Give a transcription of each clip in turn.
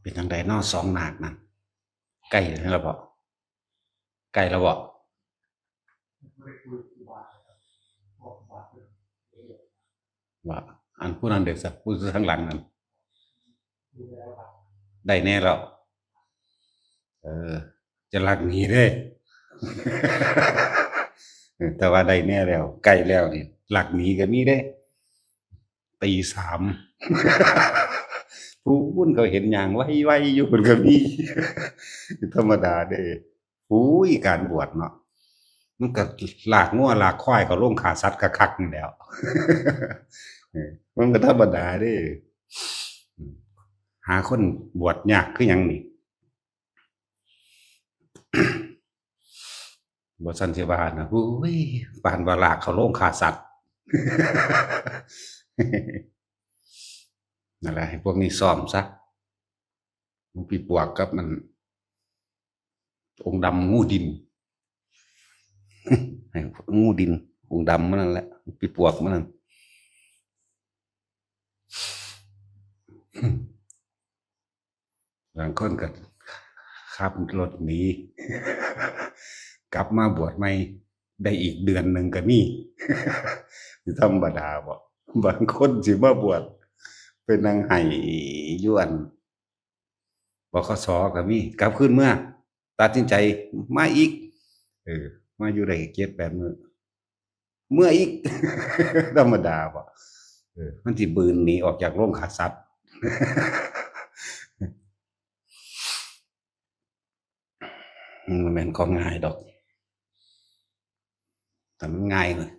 เป็นจังไดเนาะสองนาคนั่นใกล้แล้วบ่ใกล้แล้วบ่ว่าอันผู้นั้นเด็กสักผู้ข้างหลังนั่นได้แน่แล้วเออจะลักหนีเด้แต่ว่าได้แน่แล้วใกล้แล้วนี่ลักหนีก็มีเด้ตีสามผู้วุ่นเขาเห็นอย่างไว้อยู่บนก็มีธรรมดาเด้อุ้ยการบวชเนาะมันก็ลากงัวลากควายเขาลงขาสัตว์คักๆนี่แหล้วมันก็ธรรมดาเด้หาคนบวชยากคือหยังนี่บ่ซันสิว่านะอุ้ยปานว่าลากเขาลงขาสัตว์นั่นแหละให้พวกนี้ซ้อมซะมันปีปวกกับมันองค์ดำงูดินให้งูดินองค์ดำมันนั่นแหละปีปวกมันนั่นบางคนก็ขับรถหนีกลับมาบวชใหม่ได้อีกเดือนหนึ่งก็มีธรรมดาบ่บางคนสิมาบวชเป็นนางไห้ยวนบขสก็มีกลับขึ้นเมื่อตัดสินใจมาอีกเออมาอยู่ได้7-8 มื้อเมื่ออีกธรรมดาบ่มันสิบืนหนีออกจากโรงฆ่าสัตว์มันแม่นของง่ายดอกแต่มันง่ายเลย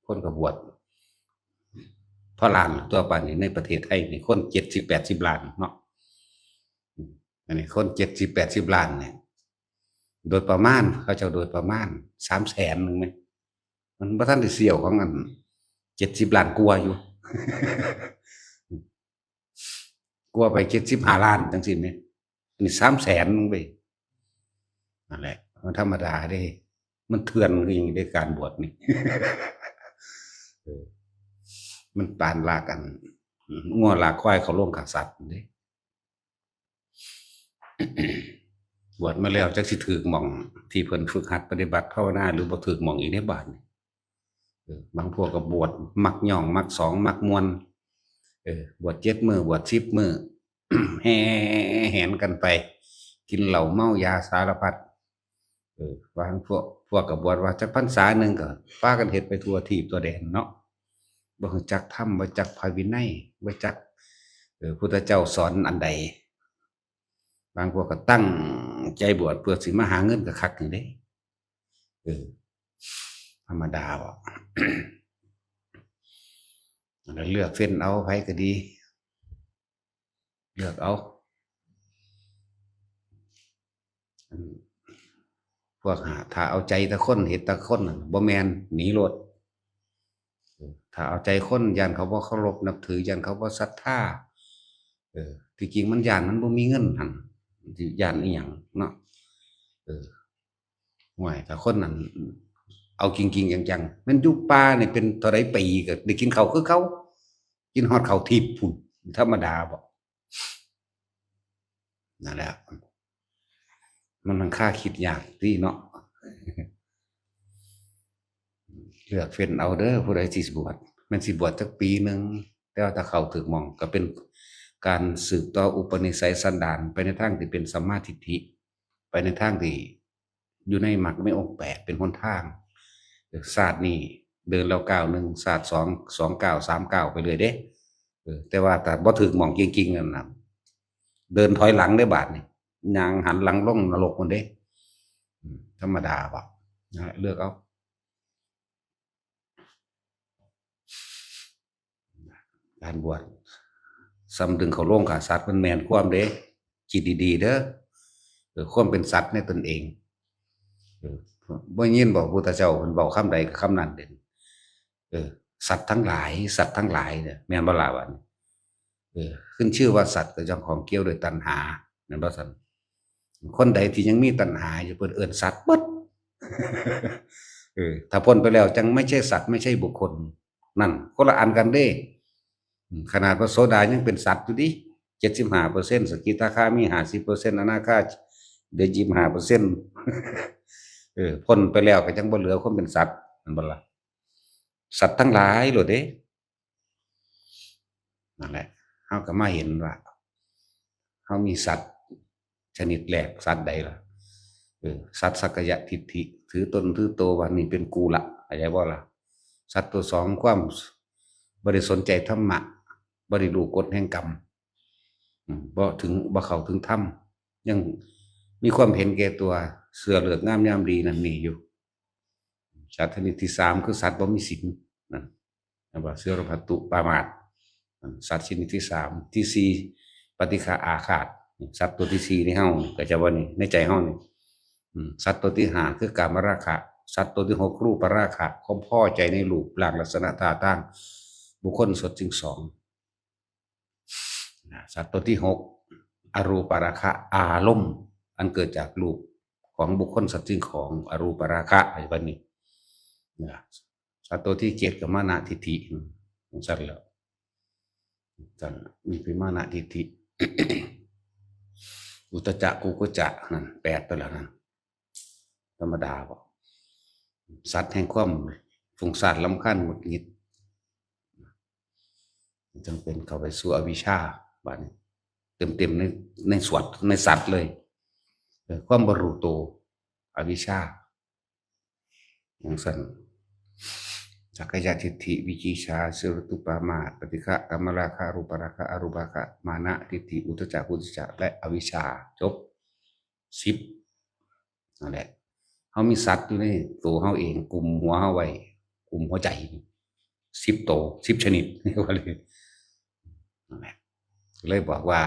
คนก็บวชเพราะล้านตัวปานนี้ในประเทศไทยนี่คน70-80 ล้านเนาะอันนี้คน70-80 ล้านเนี่ยโดยประมาณเขาเจ้าโดยประมาณ300,000นึงไหมมันบ่ทันได้เสี้ยวของอัน70 ล้านกว่าอยู่กว่าไป75 ล้านจังซี่แหมอันนี้300,000นึงเว้ยนั่นแหละมันธรรมดาเด้มันเถื่อนคือหยังได้การบวชนี่มันปานลากกันงัวลากควายเขาลงฆ่าสัตว์เด้บวชมาแล้วจักสิถูกหม่องที่เพิ่นฝึกหัดปฏิบัติภาวนาหรือบ่ถูกหม่องอีกในบาดนี้บางพวกก็บวชมักย่องมักสองมักมวนบวช7 มื้อบวช10 มื้อแห่แหนกันไปกินเหล้าเมายาสารพัดบางพวกก็บวชว่าจักพรรษาหนึ่งก็พากันเฮ็ดไปทั่วทิพย์ทั่วแดนเนาะบ่รู้จักธรรมบ่จักพระวินัยบ่จักพุทธเจ้าสอนอันใดบางพวกก็ตั้งใจบวชเพื่อสิมาหาเงินก็คักนี่เด้เออธรรมดาบ่แล้วเลือกเฟ้นเอาไผก็ดีเลือกเอาพวกถ้าเอาใจแต่คนเฮ็ดแต่คนน่ะบ่แม่นหนีโลดถ้าเอาใจคนย้านเขาบ่เคารพนับถือย้านเขาบ่ศรัทธาที่จริงมันย้านมันบ่มีเงินหั่นสิย้านอีหยังเนาะเออห่วยถ้าคนนั้นเอาจริงๆจังๆแม่นอยู่ป่านี่เป็นเท่าใดปีก็ได้กินข้าวคือเขากินฮอดข้าวทิพย์พู้นธรรมดาบ่นั่นแหละมันค่าคิดยากติเนาะเลือกเฟ้นเอาเด้อผู้ใดสิบวชแม่นสิบวชจักปีหนึ่งแต่ว่าถ้าเข้าถึกหม้องก็เป็นการสืบต่ออุปนิสัยสันดานไปในทางที่เป็นสัมมาทิฏฐิไปในทางที่อยู่ในมรรคมีองค์8เป็นหนทางศาสตร์นี่เดินแล้วก้าวหนึ่งศาสตร์2 ก้าว3 ก้าวไปเลยเด้แต่ว่าถ้าบ่ถึกหม้องจริงๆนั่นน่ะเดินถอยหลังได้บาดนี่ย่างหันหลังลงนรกพุ่นเด้ธรรมดาบ่เลือกเอาการบวชซ้ำดึงเขาโรงฆ่าสัตว์มันแม่นความเด้คิดดีๆเด้อความเป็นสัตว์ในตนเองบ่ยินบ่พุทธเจ้าเพิ่นเว้าคำใดก็คำนั้นเด้สัตว์ทั้งหลายสัตว์ทั้งหลายเนี่ยแม่นบ่ล่ะบัดนี้ขึ้นชื่อว่าสัตว์ก็ย่อมของเกี่ยวด้วยตัณหาแม่นบ่ซั่นคนใดที่ยังมีตัณหาอยู่เพิ่นเอิ้นสัตว์เบิดถ้าพ้นไปแล้วจังไม่ใช่สัตว์ไม่ใช่บุคคลนั่นคนละอันกันเด้ขนาดพระโสดายังเป็นสัตว์อยู่ดิ 75%สกิทาคามี50%อนาคาเดี๋ยว25%พ้นไปแล้วก็จังบ่เหลือคนเป็นสัตว์นั่นบ่ล่ะสัตว์ทั้งหลายโลดเด้นั่นแหละเฮาก็มาเห็นว่าเฮามีสัตว์ชนิดแรกสัตว์ใดล่ะสัตว์สักกายทิฏฐิถือตนถือโตว่านี่เป็นกูละเข้าใจบ่ล่ะสัตว์ตัวสองความบ่ได้สนใจธรรมะบ่ได้รู้กฎแห่งกรรมบ่เข้าถึงธรรมยังมีความเห็นแก่ตัวเสือเลือกงามยามดีนั่นมีอยู่สัตว์ชนิดที่3คือสัตว์บ่มีศีลนั่นว่าเสือรพัตตุปามาทสัตว์ชนิดที่3ที่4ปฏิฆาอาฆาตสัตว์ตัวที่4ในเฮาก็จะว่านี่ในใจเฮานี่สัตว์ตัวที่5คือกามราคะสัตว์ตัวที่6รูปราคะความพอใจในรูปร่างลักษณะท่าทางบุคคลสดจึงสองสัตว์ตัวที่6อรูปราคะอารมณ์อันเกิดจากรูปของบุคคลสัตว์จึงของอรูปราคะอะไรแบบนี้สัตว์ตัวที่7ก็มานะทิฏฐิสัตว์แล้วสัตว์มีเป็นมานะทิฏฐิ อุตจักกุกุจักนั่น8ไปแล้วนั่นธรรมดาบ่สัตว์แห่งความฟุ้งซ่านรำคาญหงุดหงิดจึงเป็นเข้าไปสู่อวิชชาบัดนี้เต็มในสวดในสัตว์เลยความบ่รู้ตัวอวิชชาอย่างสั่นสักกายทิฏฐิวิจิชาสิรตุปามาทปฏิฆะกามราคะรูปราคะอรูปราคะมานะทิฏฐิอุทธัจจะกุกุจจะและอวิชชาจบ10นั่นแหละเฮามีสัตว์อยู่ในตัวเฮาเองกลุ่มหัวเฮาไว้กลุ่มหัวใจ10ตัว10ชนิดว่าเลยนั่นแหละเลยบอกว่า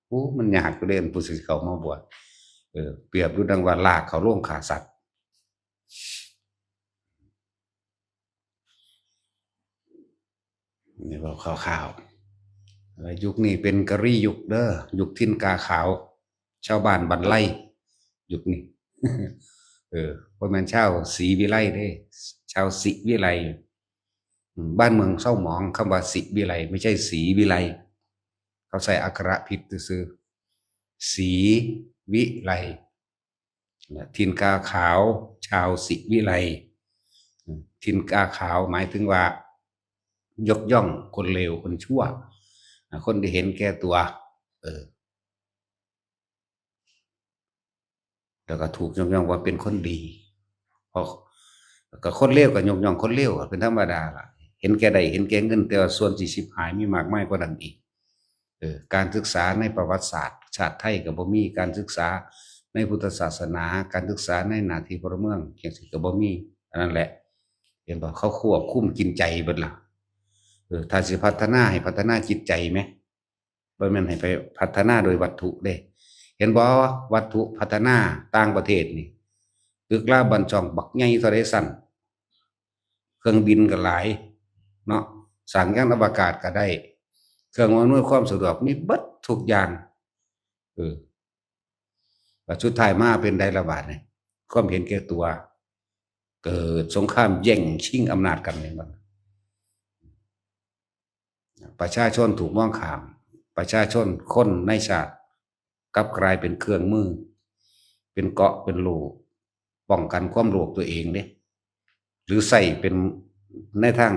โอ้มันยากก็เล่นผู้สิเขามาบวชเปรียบดูดังว่าลากเขาโรงฆ่าสัตว์นี่บอกข่าวๆยุคนี้เป็นกะรี่ยุคเด้อยุคทินกาขาวชาวบ้านบันไลยุคนี้เพราะมันชาวศรีวิไลเด้ชาวศรีวิไลบ้านเมืองเศร้าหมองคำว่าศรีวิไลไม่ใช่ศรีวิไลเขาใส่อักขระผิดซื่อศรีวิไลทินกาขาวชาวศรีวิไลทินกาขาวหมายถึงว่ายกย่องคนเลวคนชั่วคนที่เห็นแก่ตัวแล้วก็ถูกยกย่องว่าเป็นคนดีเพราะก็คนเลวก็ยกย่องคนเลวเป็นธรรมดาล่ะเห็นแก่ใดเห็นแก่เงินแต่ส่วนที่ชิบหายมีมากมายกว่านั้นอีกการศึกษาในประวัติศาสตร์ชาติไทยก็บ่มีการศึกษาในพุทธศาสนาการศึกษาในหน้าที่พลเมืองจังซี่ก็บ่มีอันนั้นแหละเห็นบ่เขาควบคุมกินใจเบิดล่ะถ้าสิพัฒนาให้พัฒนาจิตใจไหมบ่แม่นให้ไปพัฒนาโดยวัตถุเด้เห็นบ่วัตถุพัฒนาต่างประเทศนี่ตึกลาบันช่องบักใหญ่เท่าใดสั่นเครื่องบินก็หลายเนาะสร้างยานอวกาศก็ได้เครื่องอำนวยความสะดวกมีเบิดทุกอย่างแต่สุดท้ายมาเป็นไดระบาดเนี่ยความเห็นแก่ตัวเกิดสงครามแย่งชิงอำนาจกันเนี่ยมันประชาชนถูกมองข้ามประชาชนคนในชาติกลับกลายเป็นเครื่องมือเป็นเกราะเป็นโล่ป้องกันความโลภตัวเองเนี่ยหรือใส่เป็นในทาง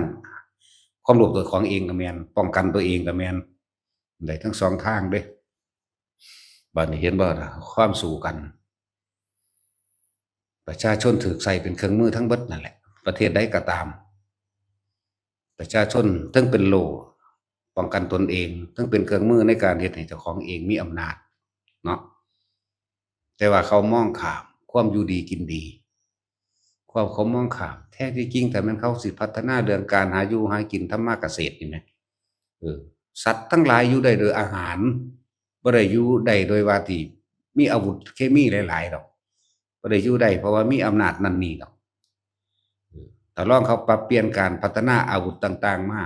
ความโลภตัวของเองก็แม่นป้องกันตัวเองก็แม่นได้ทั้งสองทางเด้บัดนี้เห็นบ่ล่ะความสู้กันประชาชนถูกใส่เป็นเครื่องมือทั้งเบิดนั่นแหละประเทศใดก็ตามประชาชนทั้งเป็นโล่ป้องกันตนเองทั้งเป็นเครื่องมือในการเฮ็ดให้เจ้าของเองมีอำนาจเนาะแต่ว่าเขามองข้ามความอยู่ดีกินดีความเขามองข้ามแท้ที่จริงแต่มันเขาสิพัฒนาเรื่องการหาอยู่หากินทำมาเกษตรนี่แหมสัตว์ทั้งหลายอยู่ได้โดยอาหารบ่ได้อยู่ได้โดยว่าที่มีอาวุธเคมีหลายๆดอกบ่ได้อยู่ได้เพราะว่ามีอำนาจนั่นนี่ดอกถ้าลองเขาปรับเปลี่ยนการพัฒนาอาวุธต่างๆมา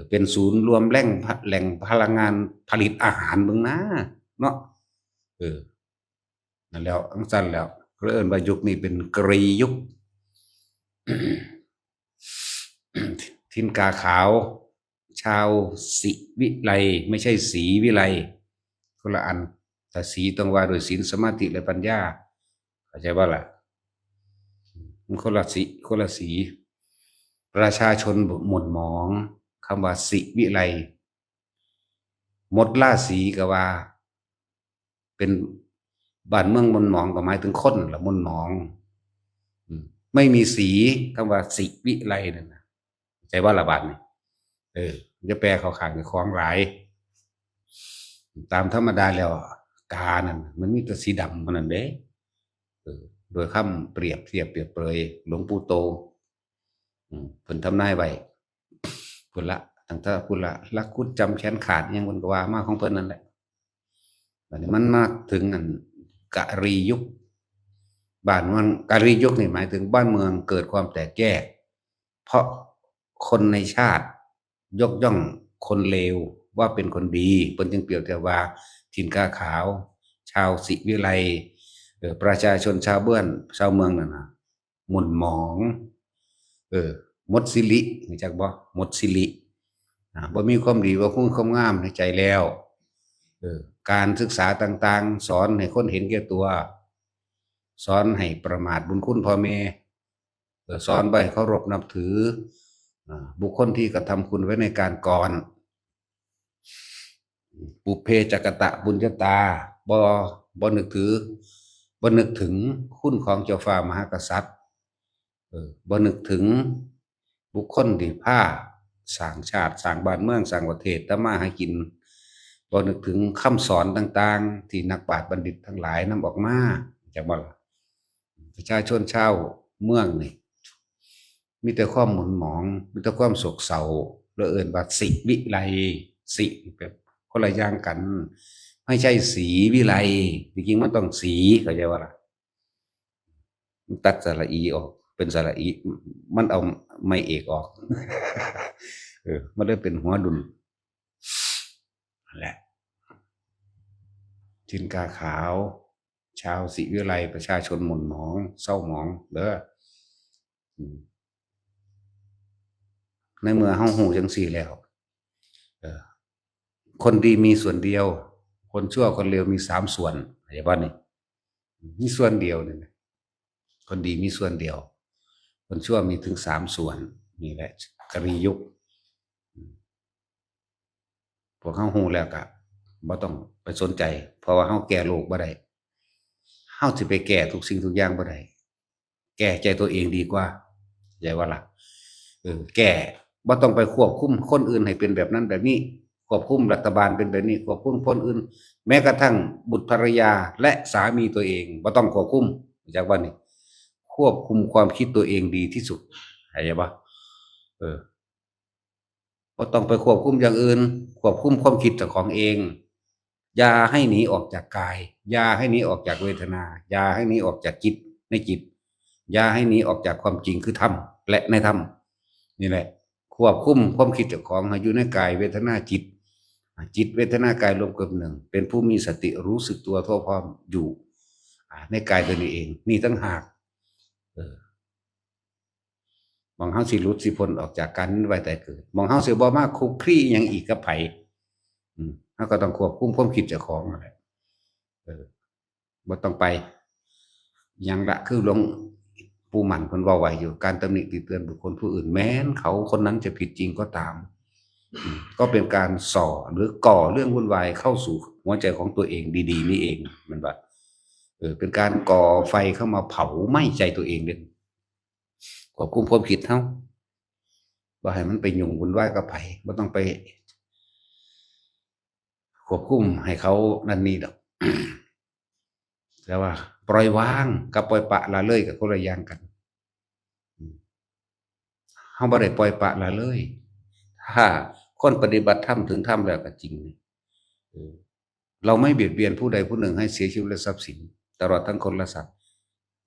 เป็นศูนย์รวมแหล่งพลังงานผลิตอาหารเบิ่งนะเนาะนั่นแล้วอังซั่นแล้วเอิ้นว่ายุคนี้เป็นกรียุค ทินกาขาว ชาวศิวิไลไม่ใช่ศรีวิไลคนละอันแต่ศีต้องว่าโดยศีลสมาธิและปัญญาเข้าใจว่าล่ะมันคนละศีคนละสีประชาชนหม่นหมองคำว่าศิวิไลหมดราศีก็ว่าเป็นบ้านเมืองมนหมองก็หมายถึงคนละมนหมองไม่มีสีคำว่าศิวิไลนั่นนะใจว่าละบาดนี่จะแปลเขาขางกับของหลายตามธรรมดาแล้วกานั่นมันมีแต่สีดำมันนั่นเด้โดยคำเปรียบเทียบเปรียบเปรยหลวงปู่โตเพิ่นทำนายไว้พุ่นละตั้งแต่พุ่นละลักคุดจำแขนขาดยังคนก็ว่ามาของเพิ่นนั่นแหละมันมาถึงอันกะรียุคบ้านเมืองกะรียุคนี่หมายถึงบ้านเมืองเกิดความแตกแยกเพราะคนในชาติยกย่องคนเลวว่าเป็นคนดีเพิ่นจึงเปรียบเทียบว่าถิ่นกาขาวชาวศิวิไลประชาชนชาวเบื้องชาวเมืองนั่นนะหม่นหมองหมดสิริรู้จักบ่หมดสิริบ่มีความดีบ่คุ้มความงามในใจแล้วการศึกษาต่างๆสอนให้คนเห็นแก่ตัวสอนให้ประมาทบุญคุณพ่อแม่สอนไปเคารพนับถือบุคคลที่กระทำคุณไว้ในการก่อนปุเพจักตะบุญญาตาบ่นึกถือบ่นึกถึงคุณของเจ้าฟ้ามหากษัตริย์บ่นึกถึงบุคคลที่พาสร้างชาติสร้างบ้านเมืองสร้างประเทศทำมาหากินบ่นึกถึงคำสอนต่างๆที่นักปราชญ์บัณฑิตทั้งหลายนำออกมาจากบ่ล่ะประชาชนชาวเมืองนี่มีแต่ความหม่นหมองมีแต่ความโศกเศร้าแล้วเอิ้นว่าศิวิไลศิแบบคนละอย่างกันไม่ใช่ศรีวิไลจริงๆมันต้องศรีเข้าใจว่าล่ะตัดสระอีออกเป็นสระอีมันเอาไม่เอกออกมันเลยเป็นหัวดุลแหละทินกาขาวชาวศิวิไลประชาชนหม่นหมองเศร้าหมองเด้อในเมื่อเฮาฮู้จังซี่แล้วคนดีมีส่วนเดียวคนชั่วคนเลวมี3ส่วนเข้าใจบ่นี่มีส่วนเดียวนี่คนดีมีส่วนเดียวคนชั่วมีถึง3ส่วนนี่แหละกรียุคพวกเฮาฮู้แล้วก็บ่ต้องไปสนใจเพราะว่าเฮาแก้โลกบ่ได้เฮาสิไปแก้ทุกสิ่งทุกอย่างบ่ได้แก้ใจตัวเองดีกว่าเข้าใจว่าล่ะแก้บ่ต้องไปควบคุมคนอื่นให้เป็นแบบนั้นแบบนี้ควบคุมรัฐบาลเป็นแบบนี้ควบคุมคนอื่นแม้กระทั่งบุตรภรรยาและสามีตัวเองบ่ต้องควบคุมจากว่านี่ควบคุมความคิดตัวเองดีที่สุดเข้าใจบ่บ่ต้องไปควบคุมอย่างอื่นควบคุมความคิดเจ้าของเองอย่าให้หนีออกจากกายอย่าให้หนีออกจากเวทนาอย่าให้หนีออกจากจิตในจิตอย่าให้หนีออกจากความจริงคือธรรมและในธรรมนี่แหละควบคุมความคิดเจ้าของให้อยู่ในกายเวทนาจิตเวทนากายรวมกันหนึ่งเป็นผู้มีสติรู้สึกตัวทั่วพร้อมอยู่ในกายตัวนี้เองนี่ตั้งหากมองเฮาสิหลุดสิพ้นออกจากการไว้แต่เกิดมองเฮาสิบ่มาคุกคลีหยังอีกกับไผเฮาก็ต้องควบคุมความคิดเจ้าของนั่นแหละบ่ต้องไปยังละคือหลวงปู่หมั่นเพิ่นเว้าไว้อยู่การตำหนิติเตือนบุคคลผู้อื่นแม้นเขาคนนั้นจะผิดจริงก็ตามก็เป็นการส่อหรือก่อเรื่องวุ่นวายเข้าสู่หัวใจของตัวเองดีๆนี่เองมันว่าเป็นการก่อไฟเข้ามาเผาไหม้ใจตัวเองเด่นควบคุมความคิดเฮาบ่ให้มันไปยุ่งวุ่นวายกับไผบ่ต้องไปควบคุมให้เขานั่นนี่ดอก แต่ว่าปล่อยวางกับปล่อยปละละเลยกับคนละอย่างกันเฮาบ่ได้ปล่อยปละละเลยถ้าคนปฏิบัติธรรมถึงธรรมแล้วก็จริงเราไม่เบียดเบียนผู้ใดผู้หนึ่งให้เสียชีวิตและทรัพย์สินตลอดทั้งคนและสัตว์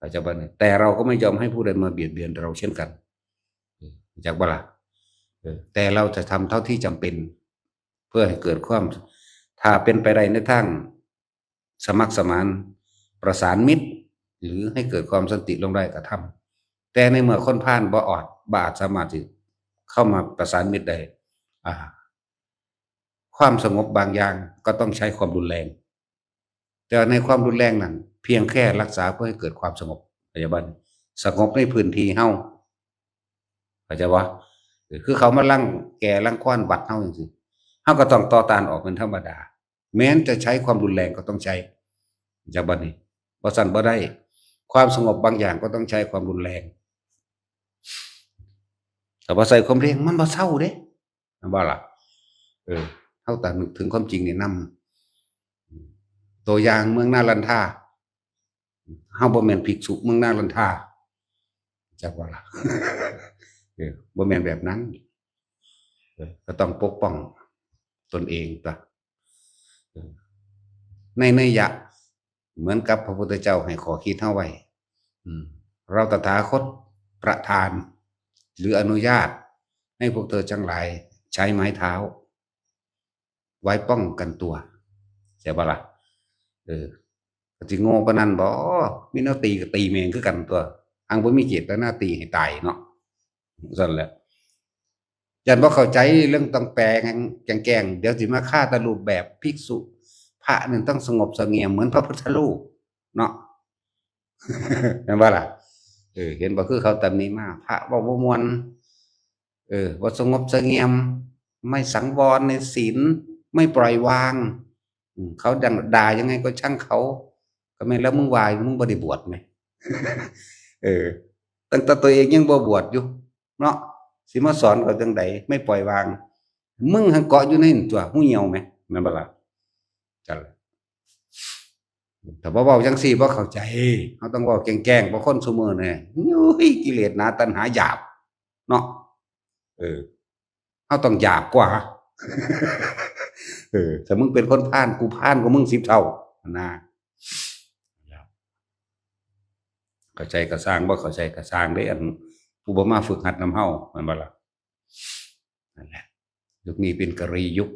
ปัจจุบันนี้แต่เราก็ไม่ยอมให้ผู้ใดมาเบียดเบียนเราเช่นกันจากบ่ล่ะแต่เราจะทำเท่าที่จำเป็นเพื่อให้เกิดความถ้าเป็นไปได้ในทางสมัครสมานประสานมิตรหรือให้เกิดความสันติลงได้ก็ทำแต่ในเมื่อคนพาลบ่อาจสามารถที่เข้ามาประสานมิตรได้ ความสงบบางอย่างก็ต้องใช้ความรุนแรงแต่ในความรุนแรงนั้นเพียงแค่รักษาเพื่อให้เกิดความสงบปัจจุบันสงบในพื้นที่เฮาเข้าใจว่าคือเขามาลั่งแก่ลั่งควานบัดเฮาอย่างนี้เฮาก็ต้องต่อต้านออกเป็นธรรมดาแม้นจะใช้ความรุนแรงก็ต้องใช้จากบัดนี้บ่สั่นบ่ได้ความสงบบางอย่างก็ต้องใช้ความรุนแรงแต่ว่าใส่ความเร่งมันบ่เศร้าเด้บ่ล่ะเฮาแต่นึกถึงความจริงนี่นำตัวอย่างเมืองนาลันทาเฮาบ่แม่นภิกษุเมืองนาลันทาจักว่าล่ะบ่แม่นแบบนั้นก็ต้องปกป้องตนเองตัวในนัยยะเหมือนกับพระพุทธเจ้าให้ขอคิดเฮาไว้เราตถาคตประทานหรืออนุญาตให้พวกเธอทั้งหลายใช้ไม้เท้าไว้ป้องกันตัวใช่ปะล่ะก็สิโง่ปานนั้นบ่มีแนวตีก็ตีแม่งคือกันตัวอังบ่มีเจตนาตีให้ตายเนาะซั่นแหละยันบ่เข้าใจเรื่องต้องแปลงแกล้งเดี๋ยวสิมาฆ่าแตะรูปแบบภิกษุพระนี่ต้องสงบเสงี่ยมเหมือนพระพุทธรูปเนาะ แม่นบ่ล่ะเห็นบ่คือเขาตำหนิมาพระเว้าบ่ม่วนบ่สงบเสงี่ยมไม่สังวรในศีลไม่ปล่อยวางเขาด่ายังไงก็ช่างเขาก็แม่นแล้วมึงว่ามึงบ่ได้บวชแหม ตั้งแต่ตัวเองยังบ่บวชอยู่เนาะสิมาสอนเขาจังไดไม่ปล่อยวางมึงหังเกาะอยู่ในนั่นตัวหูเหี่ยวแหมแม่นบ่ล่ะจังแต่บ่เว้าจังซี่บ่เข้าใจเฮาต้องเว้าแกล้งๆเพราะคนซุมื้อนี่ยุ้ยกิเลสหนาตัณหาหยาบเนาะเฮาต้องหยาบกว่า ถ้ามึงเป็นคนพาลกูพาลกว่ามึง10เท่านะเข้าใจก็สร้างบ่เข้าใจก็สร้างเด้อันผู้บ่มาฝึกหัดนำเฮาแม่นบ่ล่ะนั่นแหละยุคนี้เป็นกรียุค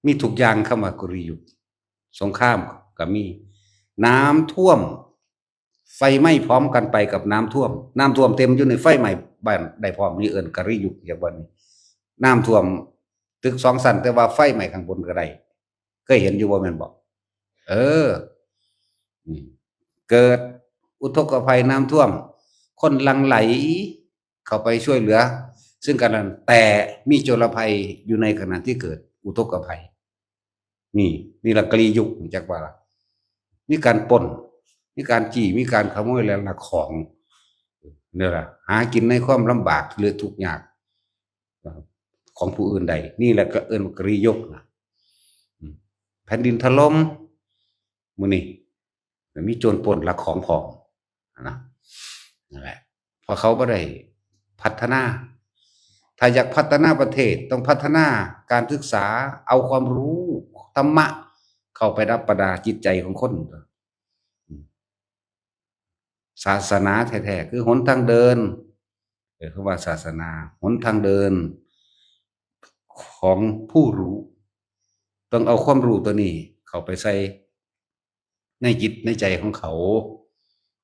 มีทุกอย่างเข้ามากรียุคสงครามก็มีน้ำท่วมไฟไหม้พร้อมกันไปกับน้ำท่วมเต็มอยู่ในไฟไหม้บ้านได้พร้อมนี่เอิ้นกรียุคอย่างบ่นี้น้ำท่วมตึก2ชั้นแต่ว่าไฟไหม้ข้างบนก็ได้เคยเห็นอยู่บ่แม่นบ่เกิดอุทกภัยน้ำท่วมคนหลั่งไหลเข้าไปช่วยเหลือซึ่งกันและกันแต่มีโจรภัยอยู่ในขณะที่เกิดอุทกภัยนี่ละกลียุคจักว่าล่ะมีการปล้นมีการจี้มีการขโมยและลักของเนี่ยล่ะหากินในความลำบากหรือทุกข์ยากของผู้อื่นใดนี่แหละก็เอิ้นว่ากลียุคนะแผ่นดินถล่มมื้อนี้มีโจรปล้นลักของพร้อมนะนั่นแหละเพราะเขาบ่ได้พัฒนาถ้าอยากพัฒนาประเทศต้องพัฒนาการศึกษาเอาความรู้ธรรมะเข้าไปรับประดาจิตใจของคนศาสนาแท้ๆคือหนทางเดินคำว่าศาสนาหนทางเดินของผู้รู้ต้องเอาความรู้ตัวนี้เข้าไปใส่ในจิตในใจของเขา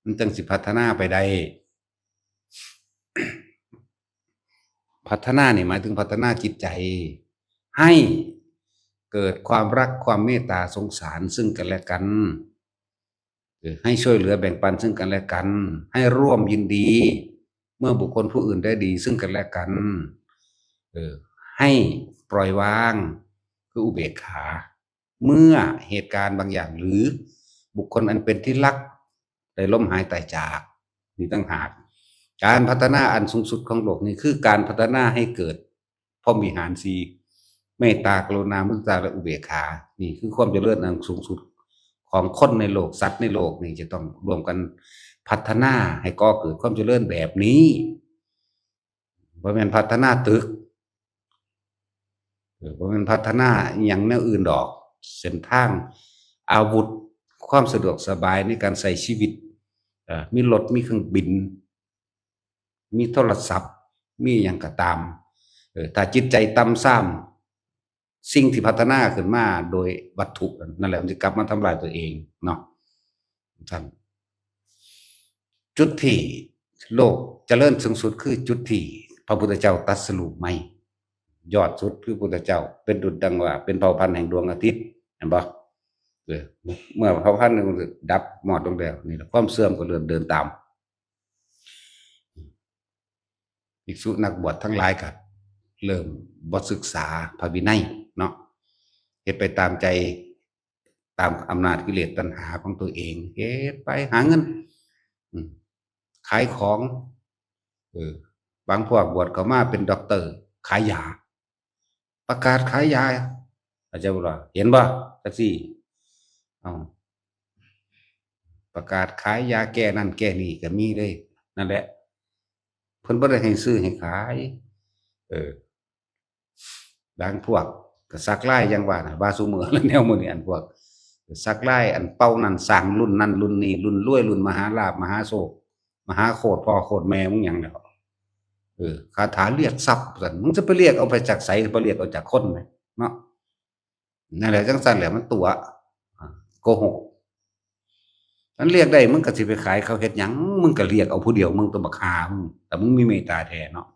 มันจังสิพัฒนาไปได้ พัฒนานี่หมายถึงพัฒนาจิตใจให้เกิดความรักความเมตตาสงสารซึ่งกันและกันให้ช่วยเหลือแบ่งปันซึ่งกันและกันให้ร่วมยินดีเมื่อบุคคลผู้อื่นได้ดีซึ่งกันและกันให้ปล่อยวางคืออุเบกขาเมื่อเหตุการณ์บางอย่างหรือบุคคลอันเป็นที่รักได้ล้มหายตายจากนี่ต่างหากการพัฒนาอันสูงสุดของโลกนี่คือการพัฒนาให้เกิดพรหมวิหารสี่เมตตากรุณามุทิตาและอุเบกขานี่คือความเจริญอันสูงสุดของคนในโลกสัตว์ในโลกนี่จะต้องรวมกันพัฒนาให้ก่อเกิดความเจริญแบบนี้บ่แม่นพัฒนาตึกบ่แม่นพัฒนาอหยังแนวอื่นดอกเส้นทางอาวุธความสะดวกสบายในการใช้ชีวิตมีรถมีเครื่องบินมีโทรศัพท์มีหยังก็ตามถ้าจิตใจต่ำทรามสิ่งที่พัฒนาขึ้นมาโดยวัตถุนั่นแหละมันจะกลับมาทำลายตัวเองเนาะท่านจุดที่โลกเจริญสูงสุดคือจุดที่พระพุทธเจ้าตรัสรู้ใหม่ ยอดสุดคือพุทธเจ้าเป็นดุจดังว่าเป็นเผ่าพันธุ์แห่งดวงอาทิตย์เห็นบ่เมื่อเผ่าพันธุ์ดับหมดลงแล้วนี่ความเสื่อมก็เริ่มเดินตามภิกษุนักบวชทั้งหลายก็เริ่มบ่ศึกษาพระวินัยเนาะเฮ็ดไปตามใจตามอำนาจกิเลสตัณหาของตัวเองเฮ็ดไปหาเงินขายของบางพวกบวชเข้ามาเป็นด็อกเตอร์ขายยาประกาศขายยาอาจารย์บอกว่าเห็นบ่จังซี่เอาประกาศขายยาแก้นั่นแก้นี่ก็มีเลยนั่นแหละเพิ่นบ่ได้ให้ซื้อให้ขายบางพวกก็สักลายอย่างว่าน่ะว่าซุมื้อแล้วแนวมื้อนี้อันพวกสักลายอันเป้านั่นสร้างรุ่นนั้นรุ่นนี้รุ่นรวยรุ่นมหาลาภมหาโชคมหาโคตรพ่อโคตรแม่มึงหยังแล้วคาถาเรียกทรัพย์ซั่นมึงจะไปเรียกเอาไปจากไสไปเรียกเอาจากคนไหมเนาะนั่นแหละจังซั่นแหละมันตัวโกหกมันเรียกได้มึงก็สิไปขายเขาเฮ็ดหยังมึงก็เรียกเอาผู้เดียวมึงตัวบักหามึงแต่มึงมีเมตตาแท้เนาะ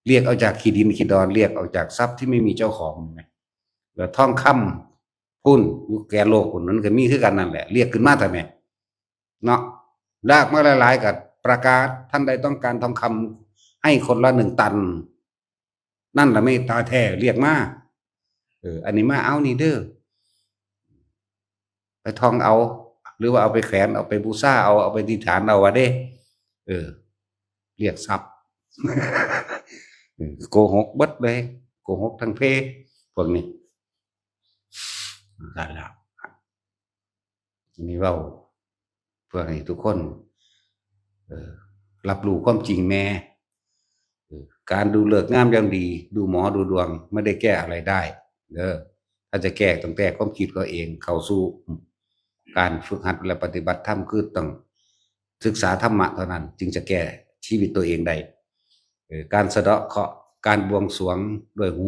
เรียกเอาจากขี้ดินขี้ดอนเรียกเอาจากทรัพย์ที่ไม่มีเจ้าของไงแล้วทองคำหุ้นอยู่แก่โลกคนนั้นก็มีคือกันนั่นแหละเรียกขึ้นมาทำไมเนาะลากมาหลายๆกับประกาศท่านใดต้องการทองคำให้คนละ1 ตันนั่นละเมตตาแท้เรียกมาอันนี้มาเอานี่เด้อไปทองเอาหรือว่าเอาไปแขวนเอาไปบูชาเอาไปอธิษฐานเอาว่าเด้เรียกทรัพย์ โกหกเบิดเลยโกหกทั้งเพพวกนี้ได้แล้วนี่เว้าเพื่อให้ทุกคนรับรู้ความจริงแน่การดูฤกษ์งามยามดีดูหมอดูดวงไม่ได้แก้อะไรได้ถ้าจะแก้ต้องแก้ความคิดตัวเองเข้าสู่การฝึกหัดและปฏิบัติธรรมคือต้องศึกษาธรรมะเท่านั้นจึงจะแก้ชีวิตตัวเองได้การสะเดาะเคราะห์การบวงสรวงด้วยหู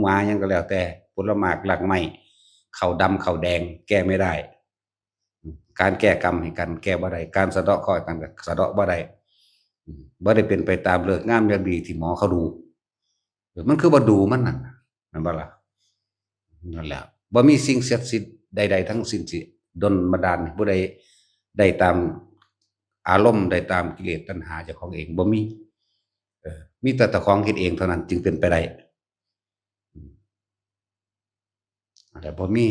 หมายังก็แล้วแต่ผลหมากหลักไม้เข่าดำเข่าแดงแก้ไม่ได้การแก้กรรมให้กันแก้บ่ได้การสะเดาะเคราะห์กันสะเดาะบ่ได้เป็นไปตามฤกษ์งามยามดีที่หมอเขาดูมันคือบ่ดูมันนั่นบ่ล่ะนั่นแหละบ่มีสิ่งศักดิ์สิทธิ์ใดๆทั้งสิ้นสิดลบันดาลผู้ใดได้ตามอารมณ์ได้ตามกิเลสตัณหาเจ้าของเองบ่มีแต่เจ้าของเฮ็ดเองเท่านั้นจึงเป็นไปได้แต่บ่มี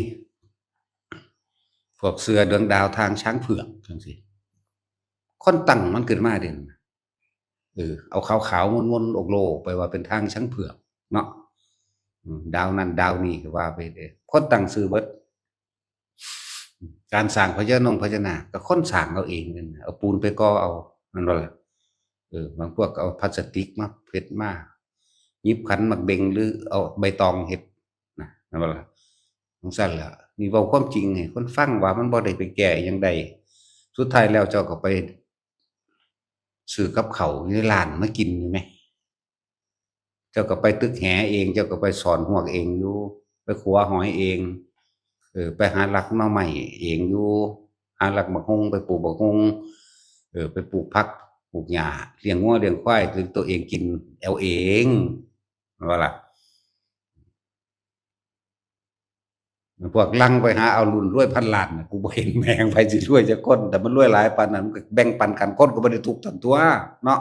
พวกเสือดวงดาวทางช้างเผือกจังซี่คนตั้งมันขึ้นมาเด่นเอาขาวๆมนๆอกโลไปว่าเป็นทางช้างเผือกเนาะดาวนั้นดาวนี้ก็ว่าไปเด้คนตั้งชื่อเบิดการสร้างพญานาคก็คนสร้างเอาเองนั่นเอาปูนไปก่อเอานั่นว่าล่ะบางพวกก็เอาพลาสติกมาเฮ็ดมายิบขันหมักเบงหรือเอาใบตองเฮ็ดนั่นว่าล่ะจังซั่นล่ะนี่เว้าความจริงให้คนฟังว่ามันบ่ได้ไปแก้อิหยังใดสุดท้ายแล้วเจ้าก็ไปซื้อกับข้าวอยู่ในร้านมากินอยู่แหมเจ้าก็ไปตึกแหเองเจ้าก็ไปสอนฮวกเองอยู่ไปขัวหอยเองไปหาลักหน่อไม้เองอยู่หาลักบักฮุงไปปลูกบักฮุงไปปลูกผักปลูกหญ้าเลี้ยงงัวเลี้ยงควายคือตัวเองกินเอาเองว่าล่ะพวกลังไปหาเอารุ่นรวยพันล้านกูบ่เห็นแม่งไผสิรวยจักคนแต่มันรวยหลายปานนั้นมันก็แบ่งปันกันคนก็บ่ได้ทุกข์ทั้งตัวเนาะ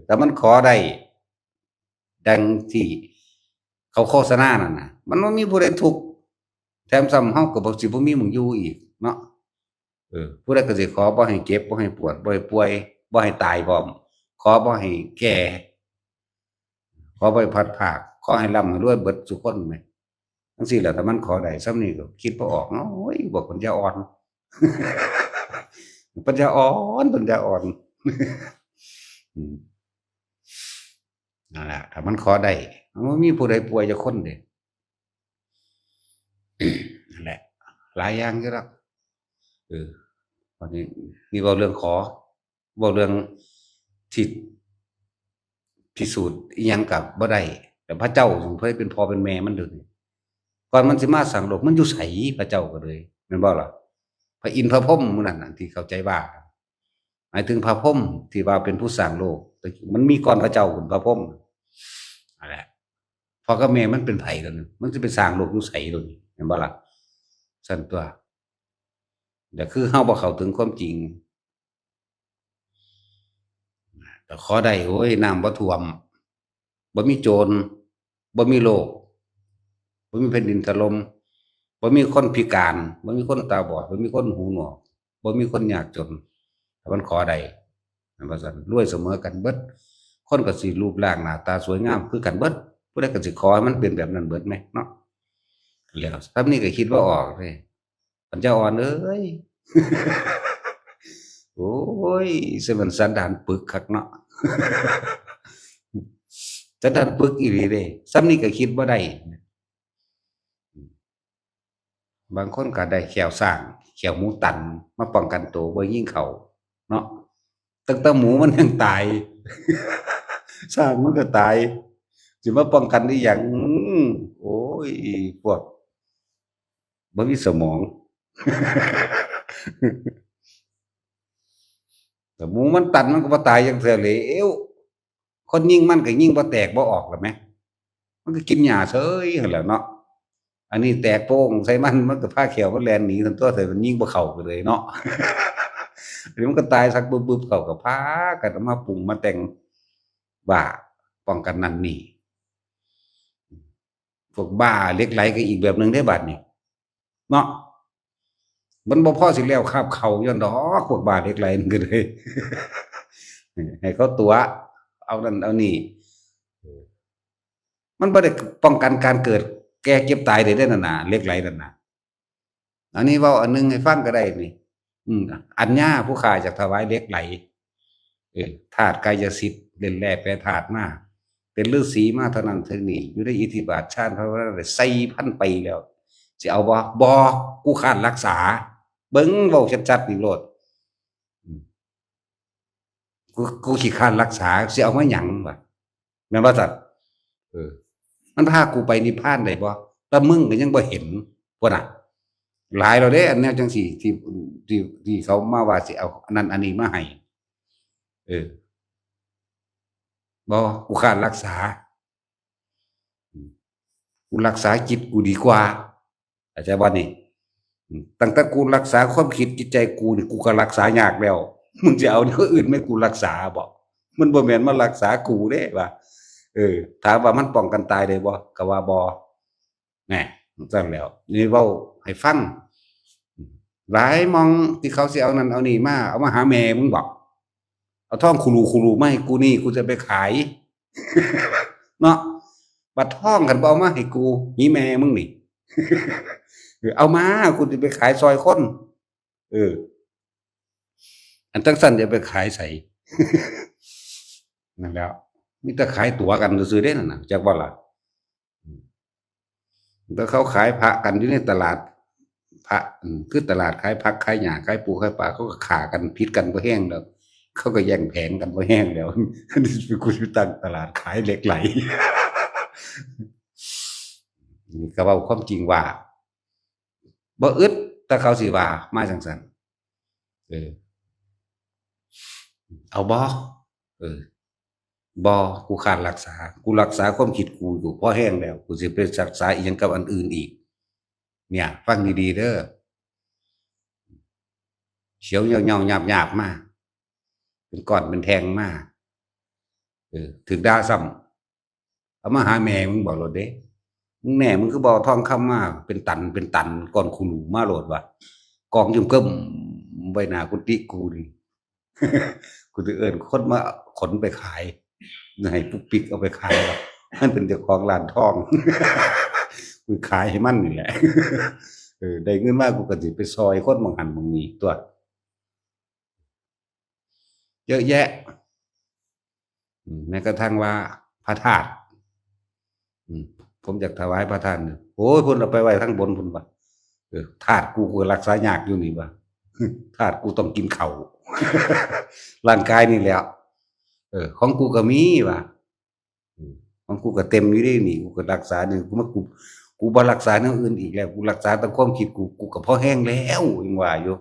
แต่มันขอได้ดังที่เขาโฆษณานั่นน่ะมันบ่มีผู้ใดทุกข์แถมซ้ำเฮาก็บ่สิบ่มีหม้องอยู่อีกเนาะผู้ใดก็สิขอบ่ให้เจ็บบ่ให้ปวดบ่ให้ป่วยบ่ให้ตายพร้อมขอบ่ให้แก่ขอบ่ให้พลัดพรากขอให้ร่ำให้รวยเบิดซุคนแหมจังซี่แหละถ้ามันขอได้ส่ำนี้ก็คิดบ่ออกเนาะโอ้ยพวกปัญญาอ่อนปัญญาอ่อนนั่นล่ะถ้ามันขอได้มันบ่มีผู้ใดป่วยจักคนเดะนั่นแหละหลายอย่างอยู่ดอกวันนี้นี่เว้าเรื่องขอเว้าเรื่องที่พิสูจน์อิหยังก็บ่ได้แต่พระเจ้าซึ่งเคยเป็นพ่อเป็นแม่มันเด้อนี่ก่อนมันสิมาสร้างโลกมันอยู่ไสพระเจ้าก็เลยแม่นบ่ล่ะพระอินทร์พระพรหมหมู่นั้นน่ะที่เข้าใจว่าหมายถึงพระพรหมที่ว่าเป็นผู้สร้างโลกแต่มันมีก่อนพระเจ้าพุ่นพระพรหมนั่นแหละ พ่อกับแม่มันเป็นไผตัวนึงมันจะไปสร้างโลกอยู่ไสตัวนี้เห็นบ่ล่ะสั่นตัวแต่คือเฮาบ่เข้าถึงความจริงแต่ขอได้โอ้ยน้ำบ่ท่วมบ่มีโจรบ่มีโรคบ่มีแผ่นดินถล่มบ่มีคนพิการบ่มีคนตาบอดบ่มีคนหูหนวกบ่มีคนยากจนถ้ามันขอได้นั่นว่าซั่นรวยเสมอกันเบิดคนก็สิรูปร่างหน้าตาสวยงามคือกันเบิดผู้ใดก็สิขอให้มันเป็นแบบนั้นเบิดแหมเนาะแล้วซำนี้ก็คิดบ่ออกเด้ปัญญาอ่อนเอ้ย โอ้ยสิมันสันดานปึกคักเนาะ สันดานปึกอีหลีเด้ซ้ำนี้ก็คิดบ่ได้บางคนก็ได้แขวสร้างแขวหมูตันมาป้องกันตัวบ่ยิงเขาเนาะตั้งแต่หมูมันยังตาย สร้างมันก็ตายสิมาป้องกันได้หยังโอ้ยพวกบ่มีสมอง แต่หมูมันตันมันก็บ่ตายอย่างเทื่อเหลวคนยิงมันก็ยิงบ่แตกบ่ออกล่ะแหมมันก็กินหญ้าเฉยหั่นแหละเนาะอันนี้แตกโป้งใส่มันก็พาแขวมันแล่นหนีทั้งตัวแต่มันยิงบ่เข้าก็เลยเนาะ อันนี้มันก็ตายสักบึบๆเข้าก็พากันเอามาปรุงมาแต่งว่าป้องกันนั่นนี่พวกบ้าเหล็กไหลก็อีกแบบหนึ่งได้บัดนี้เนาะมันบ่พอสิแล้วคาบเขาย้อนดอกพวกบ้าเหล็กไหลนั่นก็เลย ให้เขาตัวเอานั่นเอานี่มันบ่ได้ป้องกันการเกิดแก่เจ็บตายได้นั่นน่ะเหล็กไหลนั่นน่ะอันนี้เว้าอันหนึงให้ฟังก็ได้นี่อัญญาผู้ฆ่าจากถวายเหล็กไหลธาตุกายสิทธิ์เล่นแร่แปรธาตุมาเป็นฤาษีมาเท่านั้นเท่านี้อยู่ในอิทธิบาทชาติพระวรได้4,000 ปีแล้วสิเอาบ่กูค้านรักษาเบิ่งเว้าชัดๆนี่โลดกูขี้คร้านรักษาสิเอามาหยังวะแม่นบ่ซั่นเออมันพากูไปนิพพานได้บ่แต่มึงก็ยังบ่เห็นพุ่นน่ะหลายแล้วเด้อันแนวจังซี่ที่เขามาว่าสิเอาอันนั้นอันนี้มาให้เออบ่กูค้านรักษากูรักษาจิตกูดีกว่าเข้าใจบ่นี่ตั้งแต่กูรักษาความคิดจิตใจกูนี่กูก็รักษายากแล้วมึงจะเอาคนอื่นมาให้กูรักษาบ่มันบ่แม่นมารักษากูเด้ว่าถามว่ามันป้องกันตายได้บ่ก็ว่าบ่แหน่ซั่นแหล้วนี่เว้าให้ฟังหลายหม้องที่เขาสิเอานั่นเอานี่มาเอามาหาแม่มึงบ่เอาทองคูรูๆมาให้กูนี่กูจะไปขาย เนาะบัดทองคันบ่เอามาให้กูหีแม่มึงนี่ เอามากูสิไปขายซอยคนเอออันจังซั่นจะไปขายไส นั่นแหล้วมีแต่ขายตั๋วกันซื่อๆเด้นั่นน่ะจักบ่ล่ะแต่เขาขายพระกันอยู่ในตลาดพระคือตลาดขายผักขายหญ้าขายปูขายปลาเขาก็ฆ่ากันพิษกันบ่แห้งแล้วเขาก็แย่งแผงกันบ่แห้งแล้ว กูสิตั้งตลาดขายเหล็กไหล นี่ก็เว้าความจริงว่าบ่อึดแต่เขาสิว่ามาจังซั่นเออเอาบ่เออบ่กูค้านรักษากูรักษาความคิดกูอยู่พอแห้งแล้วกูสิไปรักษาอีหยังกับอันอื่นอีกเนี่ยฟังดีๆเด้อเขียวเหหี่ยวๆหยาบๆมาเป็นก้อนเป็นแท่งมาถูกด่าซ้ำเอามาหาแม่มึงบ่โลดเด้มึงแน่มึงคือบ่เอาทองคำมาเป็นตันก้อนคูหนูมาโลดว่ากองยุ่มเกิ้มไว้หน้ากุฏิกูนี่ กูสิเอิ้นคนมาขนไปขายให้ปุ๊กปิ๊กเอาไปขายหรอกมันเป็นเจ้าของร้านทอง กูขายให้มันนี่แหละ ได้เงินมากูก็สิไปซอยคนหม้องหั้นหม้องนี้ตั่วเยอะแยะแม้กระทั่งว่าพระธาตุผมอยากถวายพระธาตุโอ้ยเพิ่นเอาไปไว้ทางบนพุ่นว่ะธาตุกูก็รักษายากอยู่นี่ว่ะ ธาตุกูต้องกินข้าว ร่างกายนี่แหละของกูก็มีว่ะของกูก็เต็มอยู่เดะนี่กูก็รักษานี่กูบ่รักษาแนวอื่นอีกแล้วกูรักษาแต่ความคิดกูก็พอแห้งแล้วยังว่าอยู่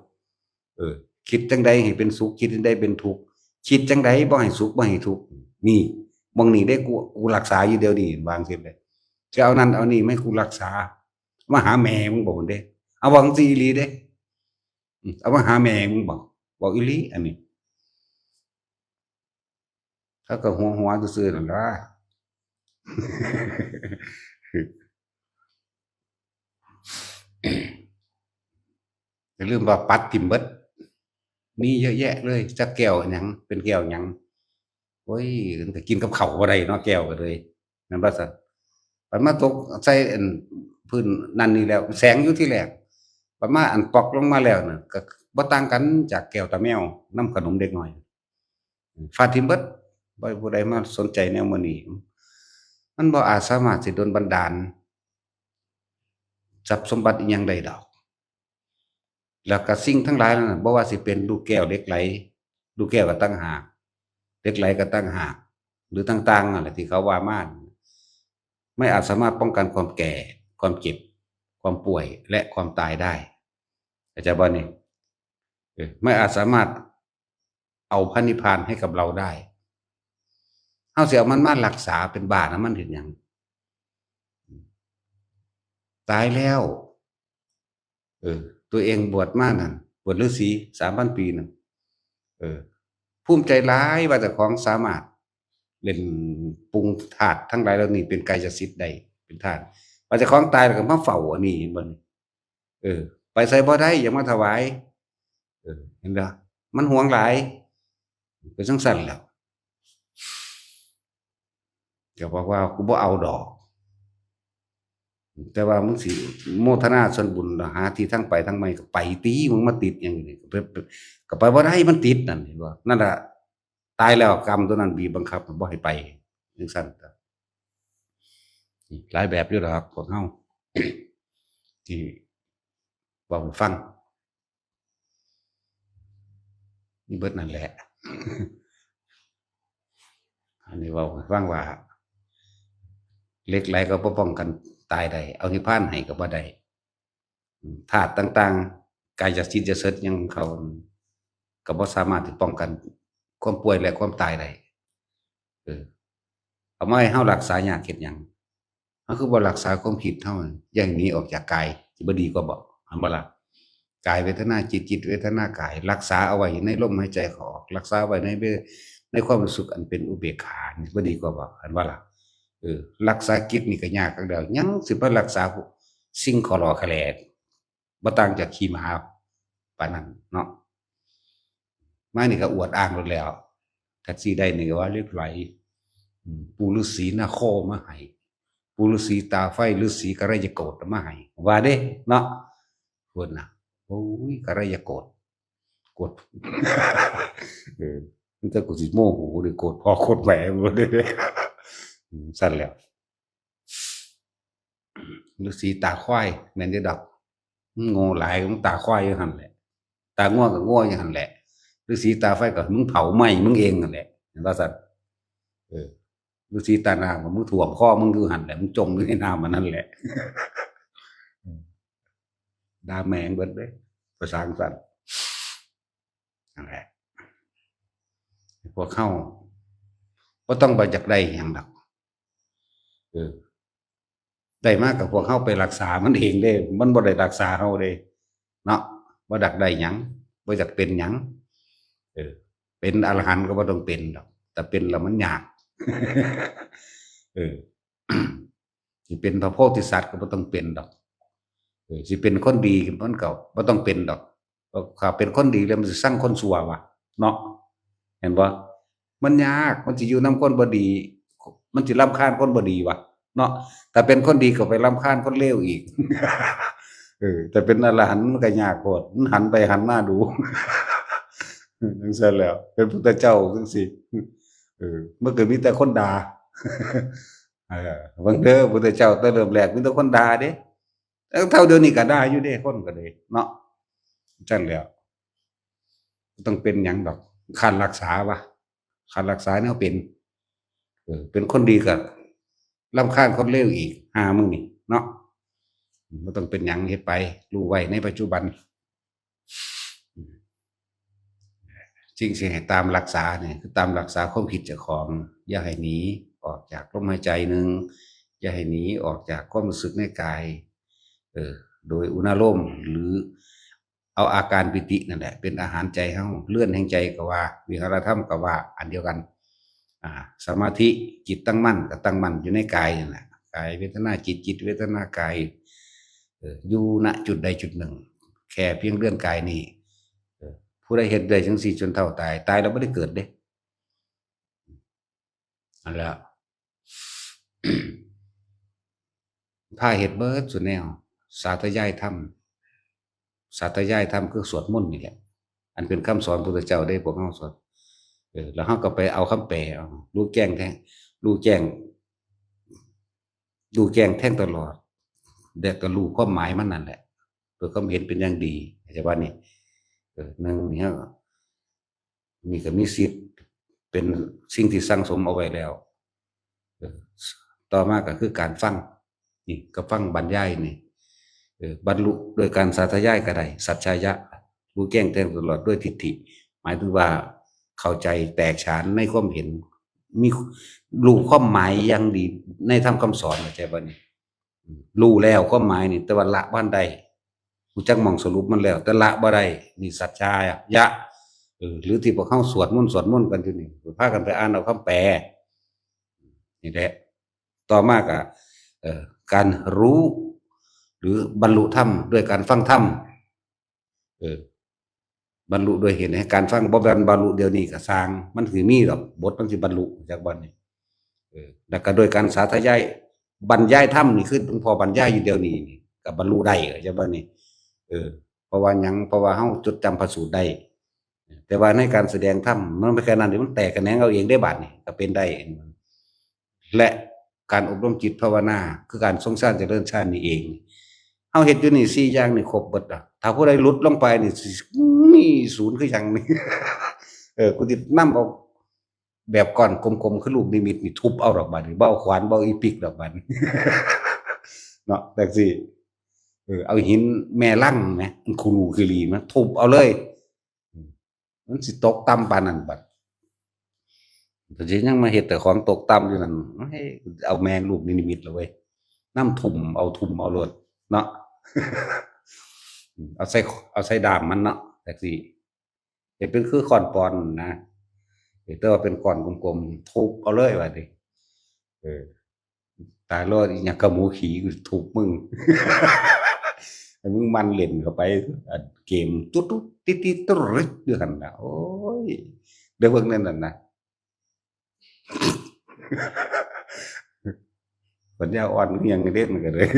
คิดจังใดให้เป็นสุขคิดจังใดเป็นทุกข์คิดจังใดบ่ให้สุขบ่ให้ทุกข์นี่หม้องนี้เด้กูรักษาอยู่เดี๋ยวนี้ว่าจั่งซี้แหละ จะเอานั่นเอานี่ไม่กูรักษามาหาแม่มึงบอกเด้เอาวังซีอีหลีเด้เอามาหาแม่มึงบอกอีหลีอันนี้เขาก็หัวซื่อๆนั่นล่ะ อย่าลืมว่าปัดทิ่มเบิดมีเยอะแยะเลยจักแก้วหยังเป็นแก้วหยังโอ้ยก็กินกับข้าวบ่ได้เนาะแก้วก็เลยนั่นว่าซั่นมันมาตกใส่อันพื้นนั่นนี่แล้วแสงอยู่ที่แรกมันมาอันปอกลงมาแล้วน่ะก็บ่ต่างกันจากแก้วตาแมวนำขนมเด็กน้อยฟาดทิ่มเบิดบ่ให้ผู้ใดมาสนใจแนวมื้อนี้มันบ่อาจสามารถสิโดนบันดาลทรัพย์สมบัติอิหยังได้ดอก แล้วก็สิ่งทั้งหลายนั่นน่ะบ่ว่าสิเป็นลูกแก้วเหล็กไหลลูกแก้วก็ต่างหากเหล็กไหลก็ต่างหากหรือต่างๆนั่นแหละที่เขาว่ามาไม่อาจสามารถป้องกันความแก่ความเจ็บความป่วยและความตายได้เข้าใจบ่นี่ไม่อาจสามารถเอาพระนิพพานให้กับเราได้เฮาสิเอามันมารักษาเป็นบ้านะมันเฮ็ดหยังตายแล้วเออตัวเองบวชมานั่นบวชฤาษี3,000 ปีนั่นเออภูมิใจหลายว่าเจ้าของสามารถเล่นปรุงธาตุทั้งหลายเหล่านี้เป็นกายสิทธิ์ได้เป็นธาตุว่าเจ้าของตายแล้วก็มาเฝ้าอันนี้เห็นบ่นี่เออไปไสบ่ได้อย่ามาถวายเห็นบ่มันหวงหลายก็จังซั่นแหล้วก็บอกว่ากูบ่เอาดอกแต่ว่ามึงสิโมทนาส่วนบุญหาที่ทั้งไปทั้งไม่ก็ไปตีมึงมาติดอย่างนี้ก็ไปบ่ได้มันติดนั่นเห็นบ่นั่นล่ะตายแล้วกรรมตัวนั้นบีบบังคับบ่ให้ไปจังซั่นหลายแบบอยู่ดอกพวกเฮาที่เว้าให้ฟังนี่เบิดนั่นแหละอันนี้เว้าให้ฟังว่าเหล็กไหลก็บ่ป้องกันตายได้เอานิพพานให้ก็บ่ได้ธาตุต่างๆกายสิทธิ์จะเสริฐหยังเขาก็บ่สามารถที่ป้องกันความป่วยและความตายได้เออเอามาให้เฮารักษายากเฮ็ดหยังเฮาคือบ่รักษาความคิดเฮาอย่างหนีออกจากกายสิบ่ดีกว่าบ่อันบ่ล่ะกายเวทนาจิตจิตเวทนากายรักษาเอาไว้ในลมหายใจเข้าออกรักษาไว้ในความรู้สึกอันเป็นอุเบกขานี่บ่ดีกว่าบ่อันบ่ล่ะรักษาจิตนี่ก็ยากคักแล้วยังสิไปรักษาสิ่งขอรอแคลบ่ต่างจากขี้หมาปานนั้นเนาะมานี่ก็อวดอ้างโลดแล้วแท็กซี่ได้นี่ก็ว่าเหล็กไหลปู่ฤาษีนาคมาให้ปู่ฤาษีตาไฟฤาษีกระไรโกฏมาให้ว่าเด้เนาะเพิ่นน่ะโอ้ยกระไรโกฏโกฏมันจะกูสิโมโหหรือโกรธพ่อโกรธแม่บ่ได้สั่นแล้วฤาษีตาควายแม่นได้ดอกโง่หลายมึงตาควายอยู่หั่นแหละตาง่วก็ง่วอยู่หั่นแหละฤาษีตาไฟก็มึงเผาไหม้มึงเองนั่นแหละเห็นว่าซั่นฤาษีตาน้ำก็มึงถ่วงคอมึงอยู่หั่นแหละมึงจมอยู่ในน้ำมันนั่นแหละด่าแม่งเบิดเด้ภาษาจังซั่นนั่นแหละพวกเขาบ่ต้องไปจากได้หยังดอกได้มากกับพวกเขาไปรักษามันเองเด้มันบ่ได้รักษาเฮาเด้เนาะบ่ดักได้หยังบ่อยากเป็นหยังเป็นอรหันต์ก็บ่ต้องเป็นดอกแต่เป็นแล้วมันยากเออสิเป็นพระโพธิสัตว์ก็บ่ต้องเป็นดอกสิเป็นคนดีมันก็บ่ต้องเป็นดอกถ้าเป็นคนดีแล้วมันสิสร้างคนชั่ววะเนาะเห็นบ่มันยากมันสิอยู่นำคนบ่ดีมันสิรำคาญคนบ่ดีวะเนาะแต่เป็นคนดีก็ไปรำคาญคนเลวอีกแต่เป็นอรหันต์มันก็ยากโพดมันหันไปหันมาดูจังซั่นแล้วเป็นพุทธเจ้าจังซี่มันก็มีแต่คนด่าบางเด้อพุทธเจ้าแต่เริ่มแรกมีแต่คนด่าเด้เท่าเดี๋ยวนี้ก็ด่าอยู่เด้คนก็เลยเนาะจังแล้วต้องเป็นหยังดอกคันรักษาวะคันรักษาแนวเป็นคนดีก็รำคาญคนเลวอีกหามึงนี่เนาะบ่ต้องเป็นหยังเฮ็ดไปรู้ไว้ในปัจจุบันสิ่งที่ให้ตามรักษาเนี่ยคือตามรักษาความคิดเจ้าของอย่าให้หนีออกจากลมหายใจหนึ่ง อย่าให้หนีออกจากความรู้สึกในกายโดยอุณโลมหรือเอาอาการปิตินั่นแหละเป็นอาหารใจเฮาเลื่อนแห่งใจก็ว่าวิหารธรรมก็ว่าอันเดียวกันสมาธิจิตตั้งมั่นก็ตั้งมั่นอยู่ในกายนั่นแหละกายเวทนาจิตจิตเวทนากายอยู่ณจุดใดจุดหนึ่งแค่เพียงเลื่อนกายนี่ผู้ใดเห็นได้จังสี่จนเท่าตายตายแล้วไม่ได้เกิดเด้อันแล้วถ้าเหตุเบิดส่วนแนวสาธยายธรรมสาธยายธรรมคือสวดมนต์นี่แหละอันเป็นคำสอนพระพุทธเจ้าได้พวกเขาสอนแล้วเขาก็ไปเอาคำแปลรู้แจ้งแท้รู้แจ้งดูแจ้งแท่งตลอดเด็กก็รู้ความหมายมันนั่นแหละโดยความเห็นเป็นอย่างดีใช่ป่ะนี่หนึ่งนี่มีก็มีสิทธิ์เป็นสิ่งที่สั่งสมเอาไว้แล้วต่อมาก็คือการฟังนี่ก็ฟังบรรยายนี่บรรลุโดยการสาธยายก็ได้สัจจายะรู้แจ้งแทงตลอดด้วยทิฏฐิหมายถึงว่าเข้าใจแตกฉานในความเห็นมีรู้ความหมายอย่างดีในธรรมคำสอนเข้าใจป่ะนี่รู้แล้วความหมายนี่แต่ว่าละบ้านใดรู้จักมองสรุปมันแล้วแต่ละบ่ได้นี่สัจจายะหรือที่พวกเขาสวดมนต์กันอยู่นี่พากันไปอ่านเอาคำแปลนี่แหละต่อมาก็การรู้หรือบรรลุธรรมด้วยการฟังธรรมบรรลุโดยเห็นให้การฟังบ่บรรลุเดี๋ยวนี้ก็สร้างมันคือมีดอกบทมันสิบรรลุจากบ่นี่แล้วก็โดยการสาธยายบรรยายธรรมนี่คือพอบรรยายอยู่เดี๋ยวนี้ก็บรรลุได้จากบ่นี่เพราะว่าหยังเพราะว่าเฮาจดจำพระสูตรได้แต่ว่าในการแสดงธรรมมันไม่แค่นั้นเดี๋ยวมันแตกกันแหนงเอาเองได้บาดนี่ก็เป็นได้และการอบรมจิตภาวนาคือการทรงสร้างเจริญฌานนี่เองเฮาเฮ็ดอยู่นี่4อย่างนี่ครบเบิดอ่ะถ้าผู้ใดหลุดลงไปนี่มีศูนย์คือหยังนี่กูสินำเอาแบบก้อนกลมๆคือลูกนิมิตนี่ทุบเอาดอกบัดนี่บ่เอาขวานบ่เอาอีปิกดอกบัดเนาะจังซี่เอาหินแม่ลั่งแหมมันคูรูคือลีมาทุบเอาเลยมันสิตกต่ำปานนั้นบัดแต่สิยังมาเฮ็ดแต่ของตกต่ำอยู่นั่นให้เอาแมงลูกนิมิตแล้วเว้ยน้ำทุ่มเอาโลดเนาะเอาใส่ดามมันเนาะแต่สิเฮ็ดเป็นคือค้อนปอนนะแต่ว่าเป็นก้อนกลมๆทุบเอาเลยว่าดิตายรอดอีหยังกะหมูขี่ทุบมึงให้มึงมันเล่นเข้าไปเกมตุ๊ดๆติดๆตุ๊ดอยู่หั่นน่ะโอ้ยเดี๋ยวเบิ่งนั่นน่ะนะปัญญาอ่อนยังเล่นมันก็เลย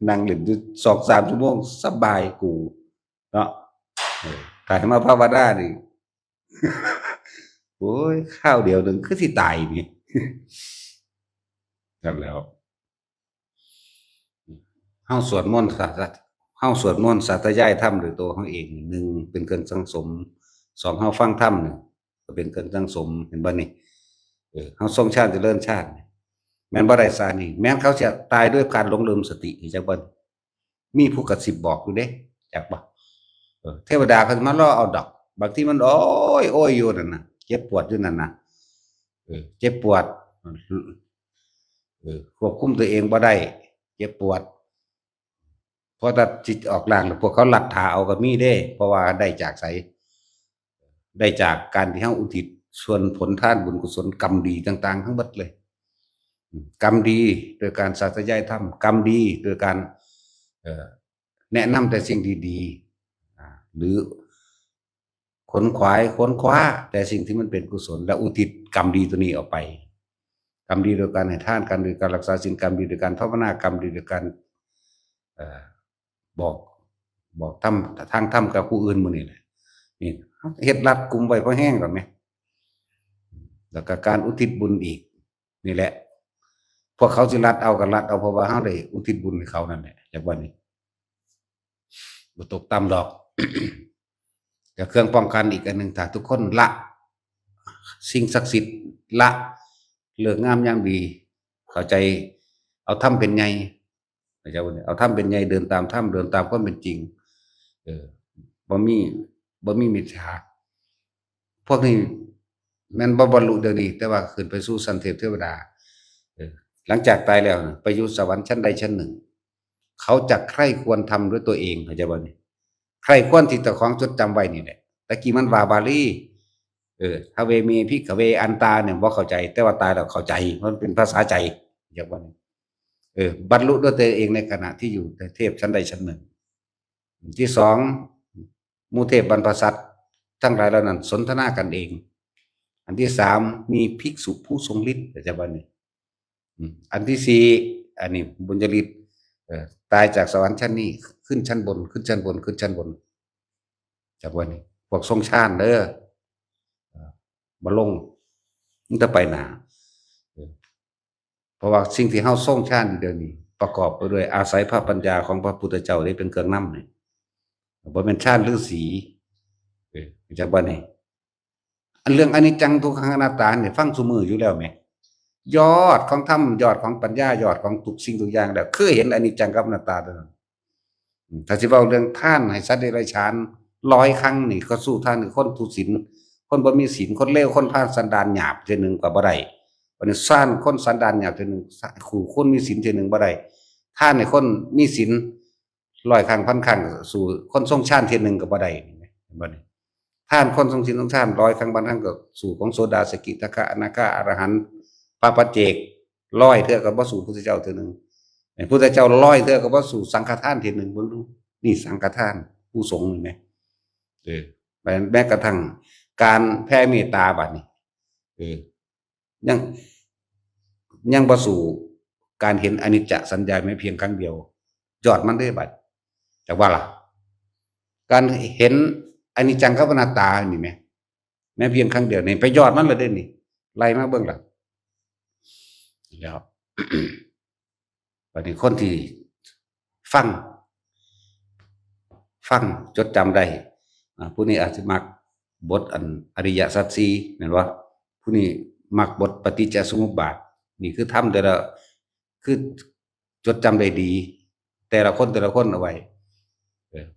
นั่งเล่นอยู่2-3 ชั่วโมงสบายกูเนาะถ้าให้มาภาวนานี่โอ้ยข้าวเดียวนึงคือสิตายนี่นั่นแล้วเฮาสวดมนต์เฮาสวดมนต์สาธยายธรรมด้วยตัวเฮาเอง1เป็นเครื่องสังสม2เฮาฟังธรรมนี่ก็เป็นเครื่องสังสมเห็นบ่นี่เฮาทรงชาติเจริญชาติแม้นบ่ได้ซานี่แม้นเขาจะตายด้วยการหลงลืมสติจักบ่มีผู้กระซิบบอกอยู่เด้จักบ่เทวดาเขาสิมาล่อเอาดอกบางทีมันโอ๊ยอยู่นั่นน่ะเจ็บปวดอยู่นั่นน่ะเจ็บปวดควบคุมตัวเองบ่ได้เจ็บปวดพอตัดจิตออกล่างแล้วพวกเขาลัดถาเอาก็มีเด้เพราะว่าได้จากไสได้จากการที่เฮาอุทิศส่วนผลทานบุญกุศลกรรมดีต่างๆทั้งหมดเลยกรรมดีโดยการสาธยายธรรมกรรมดีโดยการแนะนำแต่สิ่งดีๆหรือขนขวาแต่สิ่งที่มันเป็นกุศลและอุทิศกรรมดีตัวนี้ออกไปกรรมดีโดยการให้ทานกรรมดีโดยการรักษาศีลกรรมดีโดยการภาวนากรรมดีโดยการบอกทางธรรมกับผู้อื่นมื้อนี้แหละนี่เฮ็ดรัดกุมไว้พอแห้งก่อนไหมแล้วก็การอุทิศบุญอีกนี่แหละพวกเขาสิรัดเอากันรัดเอาเพราะว่าเฮาได้อุทิศบุญให้เขานั่นแหละจากวันนี้บ่ตกต่ำดอกแต่เครื่องป้องกันอีกอันหนึ่งถ้าทุกคนละสิ่งศักดิ์สิทธิ์ละเลิกงามยามดีเข้าใจเอาธรรมเป็นไงเอาธรรมเป็นไงเดินตามธรรมเดินตามความเป็นจริงบ่มีมิจฉาพวกนี้แม่นบ่บรรลุเดี๋ยวนี้แต่ว่าขึ้นไปสู่สันเทพเทวดา หลังจากตายแล้วไปอยู่สวรรค์ชั้นใดชั้นหนึ่งเขาจะใคร่ควรทำด้วยตัวเองเข้าใจบ่นี่ใคร่ควรที่เจ้าของจดจำไว้นี่แหละตะกี้มันว่าบาลีทเวเมพิกเวอันตาเนี่ยบ่เข้าใจแต่ว่าตายแล้วเข้าใจมันเป็นภาษาใจอย่างว่าบรรลุด้วยตัวเองในขณะที่อยู่ในเทพชั้นใดชั้นหนึ่งที่สองมูเทพบรรพสัตว์ทั้งหลายเหล่านั้นสนทนากันเองอันที่สามมีภิกษุผู้ทรงฤทธิ์จะว่านี่อันที่สี่อันนี้บุญญาฤทธิ์ตายจากสวรรค์ชั้นนี้ขึ้นชั้นบนขึ้นชั้นบนขึ้นชั้นบนจากว่านี่พวกทรงชาติเด้อบ่ลงมันจะไปหนาเพราะว่าสิ่งที่เฮาทรงชาติเดี๋ยวนี้ประกอบไปด้วยอาศัยพระปัญญาของพระพุทธเจ้าได้เป็นเครื่องนำนี่บ่เป็นชาติฤาษีจากว่านี่อันเรื่องอนิจจังทุกขังอนัตตาเนี่ยฟังซุมืออยู่แล้วแหมยอดของธรรมยอดของปัญญายอดของทุกสิ่งทุกอย่างแล้วคือเห็นอนิจจังกับอนัตตาเด้อถ้าสิเว้าเรื่องท่านให้สัตว์เดรัจฉาน100ครั้งนี่ก็สู้ท่านคือคนทุศีลคนบ่มีศีลคนเลวคนพาลสันดานหยาบเทื่อนึงก็บ่ได้วันนี้ซ่านคนสันดานหยาบเทื่อนึงขู่คนมีศีลเทื่อนึงบ่ได้ท่านให้คนมีศีล100ครั้งพันครั้งสู้คนทรงฌานเทื่อนึงก็บ่ได้เห็นบ่นี่ท่านคนทรงศีลทรงฌาน100ครั้งพันครั้งก็สู้ของโสดาสกิทาคาอนาคาอรหันต์พระปัจเจก100เทื่อก็บ่สู้พุทธเจ้าเทื่อนึงพุทธเจ้า100เทื่อก็บ่สู้สังฆทานเทื่อนึงบ่รู้นี่สังฆทานผู้สงฆ์นี่แหมแม้กระทั่งการแผ่เมตตาบัดนี้ยังบ่สู่การเห็นอนิจจสัญญาไม่เพียงครั้งเดียวยอดมันได้บัดแต่ว่าล่ะการเห็นอนิจจังกับอนัตตานี่แม้เพียงครั้งเดียวนี่ไปยอดมันเลยเด้นี่ไล่มาเบิ่งล่ะแล้ว บัดนี้คนที่ฟังจดจำได้ผู้นี้อาจจะมักบทอันอริยสัจสี่แม่นบ่ผู้นี้มักบทปฏิจจสมุปบาทนี่คือทำแต่ละคือจดจำได้ดีแต่ละคนเอาไว้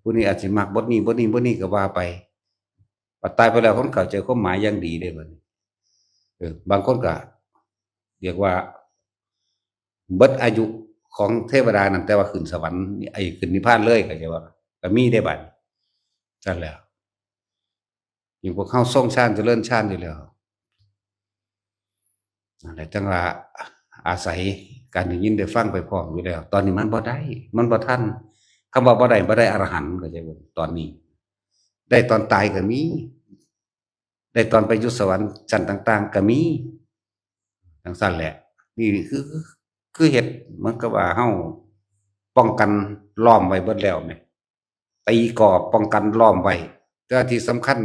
ผู้นี้อาจจะมักบทนี้ก็ว่าไปพอตายไปแล้วคนเข้าใจความหมายอย่างดีได้บัดนี้บางคนก็เรียกว่าเบิดอายุของเทวดานั่นแต่ว่าขึ้นสวรรค์ขึ้นนิพพานเลยก็จะว่าก็มีได้บัดนั่นแหละอยู่พวกเข้าทรงฌานเจริญฌานอยู่แล้วนั่นแหละจังว่าอาศัยการได้ยินได้ฟังไปพร้อมอยู่แล้วตอนนี้มันบ่ได้มันบ่ทันคำว่าบ่ได้อรหันต์ก็จะว่าตอนนี้ได้ตอนตายก็มีได้ตอนไปอยู่สวรรค์ชั้นต่างๆก็มีจังซั่นแหละนี่คือเฮ็ดมันก็ว่าเฮาป้องกันล้อมไว้เบิดแล้วแหมตีกรอบป้องกันล้อมไว้แต่ที่สำคัญ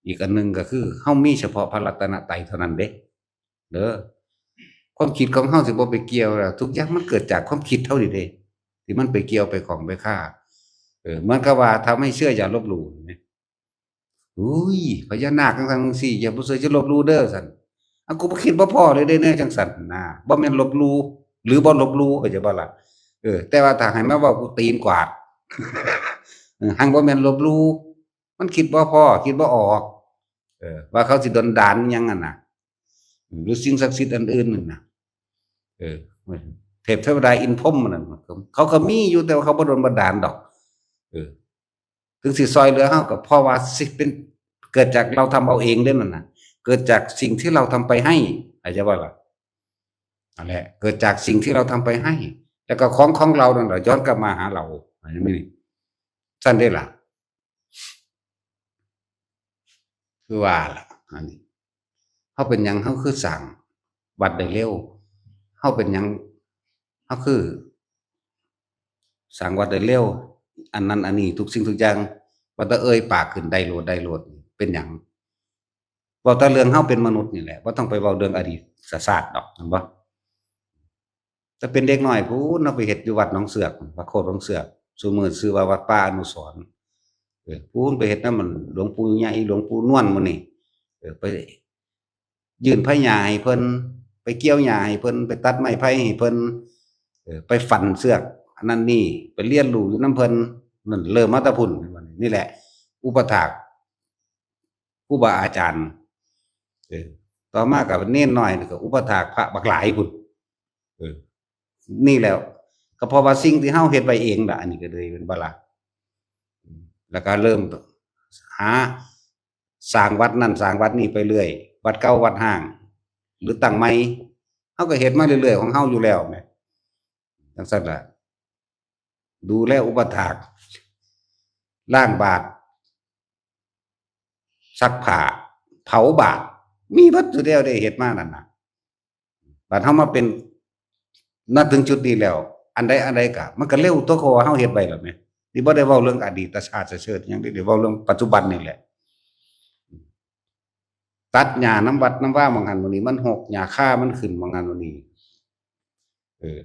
อีกอันหนึ่งก็คือเฮามีเฉพาะพระรัตนตรัยเท่านั้นเด้เด้อความคิดของเฮาสิบ่ไปเกี่ยวแล้วทุกอย่างมันเกิดจากความคิดเท่านี้เด้ที่มันไปเกี่ยวไปของไปฆ่าเหมือนกับว่าถ้าไม่เชื่ออย่าลบหลู่เห็นไหมอุ้ยพญานาคจังซี่อย่าบ่เชื่อจะลบหลู่เด้อซั่นกูบ่คิดบ่พอเลยเด้แน่จังซั่นน่ะบ่แม่นลบหลู่หรือบ่ลบหลู่เข้าใจบ่ล่ะแต่ว่าถ้าให้มาเว้ากูตีนกวาด หังบ่แม่นลบหลู่มันคิดบ่พอคิดบ่ออกว่าเขาสิดลดานหยังนั่นน่ะหรือสิ่งศักดิ์สิทธิ์อันอื่นนั่นน่ะเทพเทวดาอินพรหมนั่นเขาก็มีอยู่แต่ว่าเขาบ่โดนบันดาลดอกถึงสิซอยเหลือเฮาก็เพราะว่าสิเป็นเกิดจากเราทำเอาเองเด้นั่นน่ะเกิดจากสิ่งที่เราทำไปให้เข้าใจบ่ล่ะนั่นแหละเกิดจากสิ่งที่เราทำไปให้แล้วก็ของเรานั่นแหละย้อนกลับมาหาเราอันนี้ซั่นเด้ล่ะคือว่าล่ะอันนี้เฮาเป็นหยังเฮาคือสร้างวัดได้เร็วเฮาเป็นหยังเฮาคือสร้างวัดได้เร็วอันนั้นอันนี้ทุกสิ่งทุกอย่างว่าแต่ปากขึ้นได้โลดเป็นหยังเว้าแต่เรื่องเฮาเป็นมนุษย์นี่แหละบ่ต้องไปเว้าเรื่องอดีตศาสตร์ดอกแม่นบ่ถ้าเป็นเด็กน้อยพู้นเอาไปเฮ็ดอยู่วัดหนองเสือกวัดโคกหนองเสือกซุมื้อชื่อว่าวัดป่าอนุสรณ์พู้นไปเฮ็ดนำมันหลวงปู่ใหญ่หลวงปู่นวลหมู่นี่ไปยื่นไผหญ้าให้เพิ่นไปเกี่ยวหญ้าให้เพิ่นไปตัดไม้ไผ่ให้เพิ่นไปฝันเสือกอันนั้นนี่ไปเรียนรู้อยู่นำเพิ่นนั่นเริ่มมาแต่พุ่นนี่แหละอุปถากครูบาอาจารย์ต่อมาก็เนนน้อยก็อุปถากพระบักหลายพุ่น เออนี่แล้วก็เพราะว่าสิ่งที่เฮาเฮ็ดไว้เองล่ะอันนี้ก็เลยเป็นบ่ล่ะแล้วก็เริ่มหาสร้างวัดนั่นสร้างวัดนี้ไปเรื่อยวัดเก่าวัดร้างหรือตั้งใหม่เฮาก็เฮ็ดมาเรื่อยๆของเฮาอยู่แล้วแหมจังซั่นล่ะดูแลอุปถากล้างบาตรซักผ้าเผาบาตรมีเบิดอยู่แล้วได้เฮ็ดมานั่นน่ะบัดเฮามาเป็นณถึงจุดนี้แล้วอันใดก็มันก็เร็วตัวเขาว่าเฮาเฮ็ดไว้แล้วแหมนี่บ่ได้เว้าเรื่องอดีตชาติเชิดหยังได้เว้าเรื่องปัจจุบันนี่แหละตัดหญ้าน้ำวัดน้ำว่าหม้องหันหม้องนี้มันหกหญ้าคามันขึ้นหม้องหันหม้องนี้เออ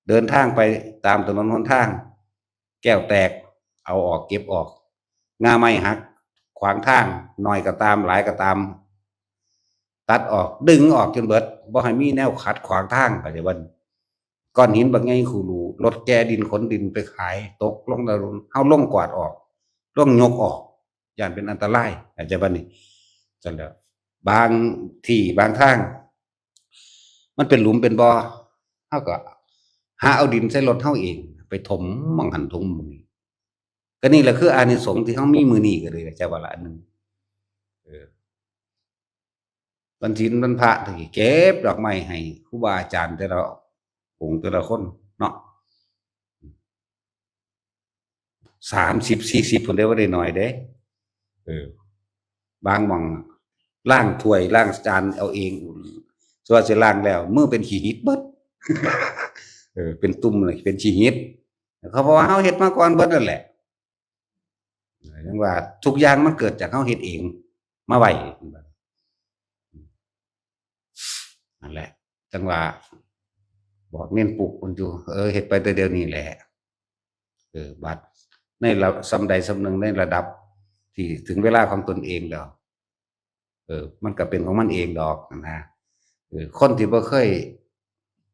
เดินทางไปตามถนนหนทางแก้วแตกเอาออกเก็บออกง่าไม้หักขวางทางน้อยก็ตามหลายก็ตามตัดออกดึงออกจนเบิดบ่ให้มีแนวขัดขวางทางก็จะเบิ่นก้อนหินบักใหญ่คูรูรถแกดินขนดินไปขายตกลงถนนเฮาลงกวาดออกลงยกออกย่านเป็นอันตรายอาจจะบัดนี้จังแล้วบางที่บางทางมันเป็นหลุมเป็นบ่อเฮาก็หาเอาดินใส่รถเฮาเองไปถมหม้องหันถมหม้องนี้ก็นี่แหละคืออานิสงส์ที่เฮามีมื้อนี้ก็เลยจะว่าละอันหนึงเออวันศีลวันพระที่เก็บดอกไม้ให้ครูบาอาจารย์แต่ละองค์แต่ละคนเนาะ30 40พุ่นเด้อบ่ได้น้อยเด้เออบางหม้องล้างถ้วยล้างจานเอาเองส่วนสิล้างแล้วมือเป็นขี้หิดเบิดเป็นตุ่มเลยเป็นขี้หิดเขาเพราะว่าเฮาเฮ็ดมาก่อนเบิดนั่นแหละจังว่าทุกอย่างมันเกิดจากเฮาเฮ็ดเองมาไว้นั่นแหละจังว่าบอกเน้นปลูกเพิ่นอยู่เฮ็ดไปแต่เดี๋ยวนี้แหละบัดในระส่ำใดส่ำหนึ่งในระดับที่ถึงเวลาของตนเองแล้วมันก็เป็นของมันเองดอกนะคนที่บ่เคย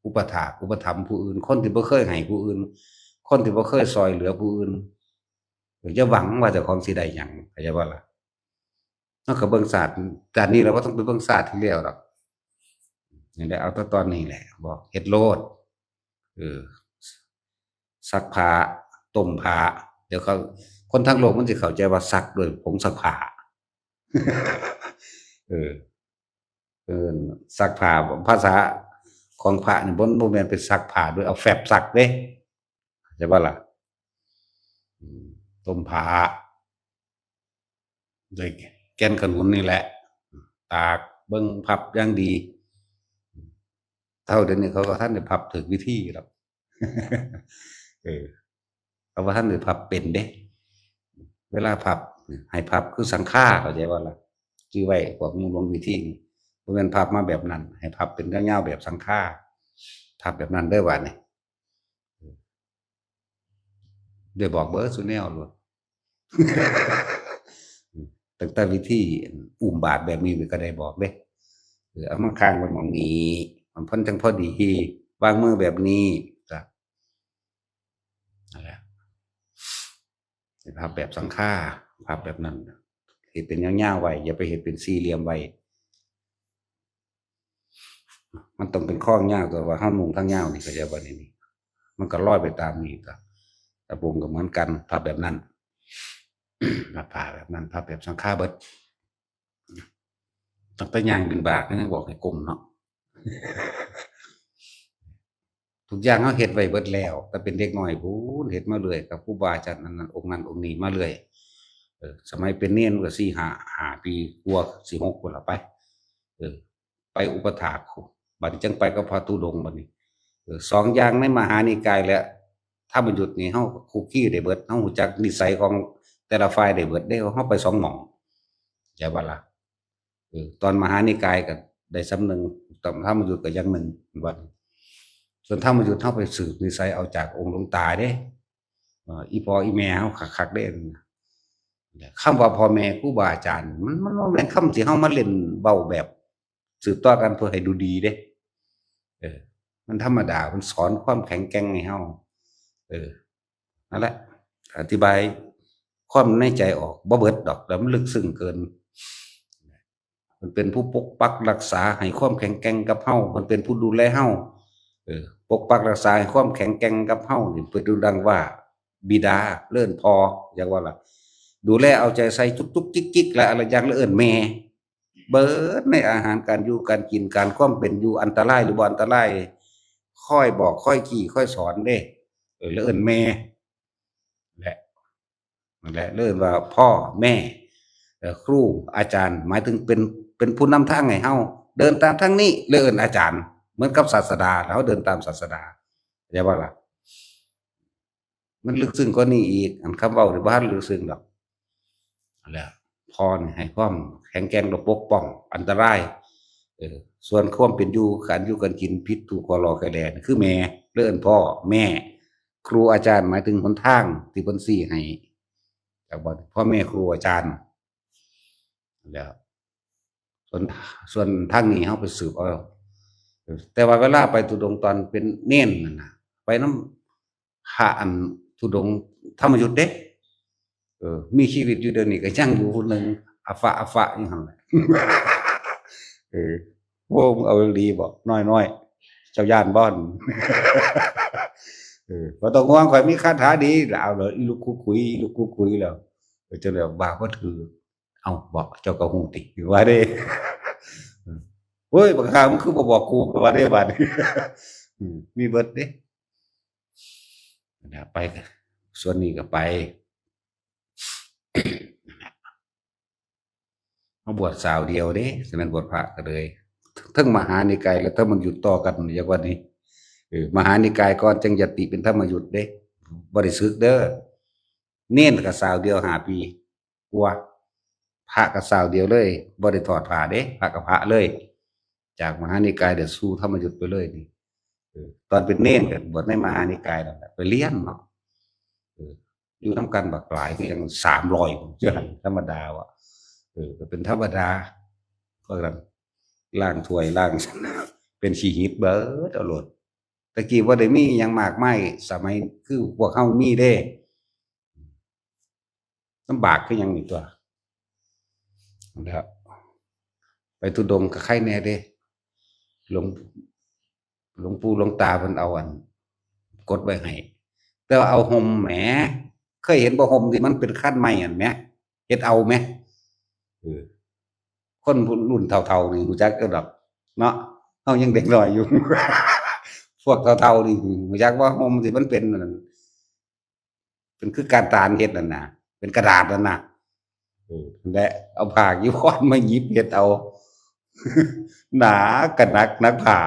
อุปถากอุปถัมภ์ผู้อื่นคนที่บ่เคยให้ผู้อื่นคนที่บ่เคยช่วยเหลือผู้อื่นอย่าหวังว่าเจ้าของสิได้หยังเข้าใจบ่ล่ะเฮาก็เบิ่งศาสตร์แต่นี้เราบ่ต้องไปเบิ่งศาสตร์ที่แล้วดอกนี่แหละเอาแต่ตอนนี้แหละบอกเฮ็ดโลดเออซักผ้าต้มผ้าเดี๋ยวเขาคนทั้งโลกมันสิเข้าใจว่าซักด้วยผงซักผ้าเออซักผ้าภาษาของพระนี่บ่แม่นไปซักผ้าด้วยเอาแฟบซักเด้เข้าใจบ่ล่ะต้มผ้าด้วยแก่นขนุนนี่แหละตากเบิ่งพับอย่างดีเท่าเดี๋ยวนี้เขาก็ทันได้พับถูกวิธีหรอกเออเขาว่าท่านได้พับเป็นเด้เวลาพับให้พับคือสังฆาเข้าใจบ่ล่ะจื้อไว้พวกมูลงวิธีนี่บ่แม่นพับมาแบบนั้นให้พับเป็นยาวๆแบบสังฆาพับแบบนั้นเด้อว่านี่ได้บอกเบิดซุแนวโลดตั้งแต่วิธีอุ้มบาตรแบบนี้ก็ได้บอกเด้เอามาข้างไว้หม้องนี้มันเพิ่นจังพอดีวางมือแบบนี้จ้ะนั่นแหละให้พับแบบสังฆาพับแบบนั้นเฮ็ดเป็นยาวๆไว้อย่าไปเฮ็ดเป็นสี่เหลี่ยมไว้มันต้องเป็นข้อยาวแต่ว่าเฮานุ่งทางยาวนี่เข้าใจบ่นี่มันก็ลอยไปตามนี้จ้ะตะปูก็เหมือนกันพับแบบนั้นพับผ้าแบบนั้นพับแบบสังฆาเบิดตั้งแต่ย่างบิณฑบาตก็ยังบอกให้ก้มเนาะทุกอย่างเฮาเฮ็ดไว้เบิดแล้วแต่เป็นเด็กน้อยพู้นเฮ็ดมาเรื่อยกับครูบาอาจารย์นั้นองค์นั้นองค์นี้มาเรื่อยสมัยเป็นเณรก็4 5ปีกว่าสิ6พุ่นล่ะไปไปอุปถากบัดนี้จังไปกับพระธุดงค์บัดนี้2อย่างในมหานิกายและธรรมยุทธ์นี่เฮาคุกคีได้เบิดเฮารู้จักนิสัยของแต่ละฝ่ายได้เบิดเด้เฮาไป2หม้องใช่บ่ล่ะตอนมหานิกายก็ได้สำนึงตอนธรรมยุทธ์ก็อย่างหนึ่งบัดส่วนธรรมยุทธ์เฮาไปสืบนิสัยเอาจากองค์หลวงตาเด้อีพ่ออีแม่เฮาคักๆเด้คำว่าพ่อแม่ครูบาอาจารย์มันบ่แม่นคำที่เฮามาเล่นเว้าแบบสืบต่อกันเพื่อให้ดูดีเด้มันธรรมดามันสอนความแข็งแกร่งให้เฮานั่นแหละอธิบายความในใจออกบ่เบิดดอกแล้วมันลึกซึ้งเกินมันเป็นผู้ปกปักรักษาให้ความแข็งแกร่งกับเฮามันเป็นผู้ดูแลเฮา ปกปักรักษาให้ความแข็งแกร่งกับเฮานี่เปิดดูดังว่าบิดาเลิ่นพออย่างว่าล่ะดูแลเอาใจใส่ทุกๆจิกๆและอะไรอย่างเลิ่นแม่เบิดในอาหารการอยู่การกินการความเป็นอยู่อันตรายหรือบ่อันตรายค่อยบอกค่อยขี่ค่อยสอนเด้เลิ่นแม่แหละนั่นแหละเลิ่นว่าพ่อแม่ครูอาจารย์หมายถึงเป็นผู้นำทางให้เฮาเดินตามทางนี้เลิ่นอาจารย์เหมือนกับศาสดาแล้วเดินตามศาสดาเข้าใจบ่ล่ะมันลึกซึ้งกว่านี้อีกอันคำเว้านี่บ่ทันลึกซึ้งดอกนั่นแหละพ่อนี่ให้ความแข็งแกร่งและปกป้องอันตรายส่วนความเป็นอยู่การอยู่การกินผิดถูกคอรอแคแลนี่คือแม่เลิ่นพ่อแม่ครูอาจารย์หมายถึงหนทางที่เพิ่นชี้ให้จากบ่พ่อแม่ครูอาจารย์นั่นแหล้วส่วนส่วนทางนี้เฮาไปสืบเอาแต่ว่าเวลาไปทุดงค์ตอนเป็นเณรนั่นน่ะไปนำพระอันทุดงค์ธรรมยุทธเด้มีชีวิตอยู่เดี๋ยวนี้ก็ยังอยู่ผู้หนึ่งอาฟะอยู่หั่นแหละเออโอ้มึงเอาอีหลีบ่น้อยๆเจ้าย้านบ่บ่ต้องห่วงข้อยมีคาถาดีแล้วเอาเลยอีลูกคุคุยอีลูกคุคุยแล้วเจ้าแล้วบาปบ่ถือเอ้าบ่เจ้าก็ฮู้ติว่าเด้โอ้ยบักห่ามึงคือบ่บอกกูว่าเด้บัดนี้มีเบิดเด้นะไปก็ส่วนนี้ก็ไปมาบวชสาวเดียวเด้ฉะนั้นบวชพระก็เลยทั้งมหานิกายและธรรมยุทธ์ต่อกันอย่างว่านี้มหานิกายก่อนจังยติเป็นธรรมยุทธ์เด้บ่ได้ศึกเด้อเน้นก็สาวเดียว5 ปีกว่าพระก็สาวเดียวเลยบ่ได้ถอดผ้าเด้พระก็พระเลยจากมหานิกายเดี๋ยวสู่ธรรมยุทธ์ไปเลยนี่ตอนเป็นเน้นก็บวชในมหานิกายนั่นแหละไปเรียนเนาะอยู่นำกันบักหลายคือจัง300พุ่นจังธรรมดาว่ะก็เป็นธรรมดาก็กันล้างถ้วยล้างเป็นขี้หิดเบิดเอาโลดแต่กี้บ่ได้มีหยังมากมายสมัยคือพวกเฮามีเด้ลำบากคือหยังนี่ตั่วนะครับไปทุดงค์ก็ใครแน่เด้หลวงหลวงปู่หลวงตาเพิ่นเอาอันกดไว้ให้แต่ว่าเอาห่มแหมเคยเห็นบ่ห่มที่มันเป็นคันไม้อันแหมเฮ็ดเอาแหมคนรุ่นเฒ่าๆนี่รู้จักอยู่ดอกเนาะเฮายังเด็กน้อยอยู่ พวกเฒ่าๆนี่รู้จักบ่ห่มที่มันเป็นอันนั้นเป็นคือการตานเฮ็ดนั่นน่ะเป็นกระดาษนั่นน่ะนั่นแหละเอาผ้าจีวรมาหยิบเฮ็ดเอา หนาก็หนักผ้า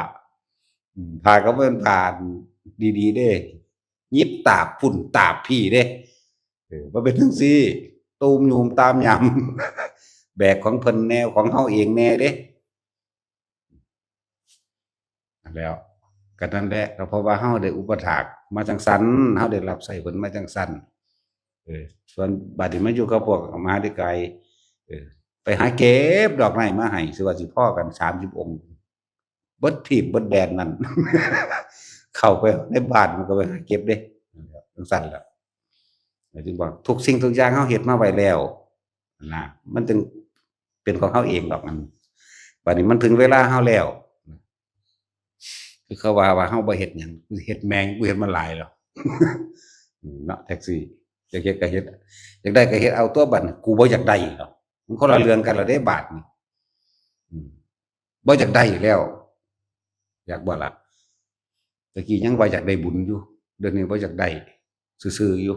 ผ้าก็บ่แม่นผ้าดีๆเด้หยิบตาบพุ่นตาบพี่เด้บ่เป็นจังซี่ตูมยูมตามยำ แบกของเพิ่นแนวของเฮาเองแน่เด้นั่นแล้วก็นั่นแหละก็เพราะว่าเฮาได้อุปถากมาจังซั้นเฮาได้รับใช้เพิ่นมาจังซั้นส่วนบัดนี้มาอยู่กับพวกมหานิกายไปหาเก็บดอกไม้มาให้สิว่าสิพอกัน30 องค์เบิดทีบเบิดแดนนั่น เข้าไปในบ้านมันก็ไปหาเก็บเด้จังซั่นแหละจึงบอกทุกสิ่งทุกอย่างเฮาเฮ็ดมาไว้แล้วนะมันจึงเป็นของเฮาเองดอกมันบัดนี้มันถึงเวลาเฮาแล้วคือเขาว่าเฮาบ่เฮ็ดหยังเฮ็ดแมงกูเฮ็ดมาหลายแล้ว เนาะแท็กซี่อยากเฮ็ดก็เฮ็ดอยากได้ก็เฮ็ดเอาตัวบัดกูบ่อยากได้หรอกมันคนละเรื่องกันแล้วเด้บาดนี่บ่อยากได้แล้วอยากบ่ล่ะตะกี้ยังว่าอยากได้บุญอยู่เดี๋ยวนี้บ่อยากได้ซื่อๆอยู่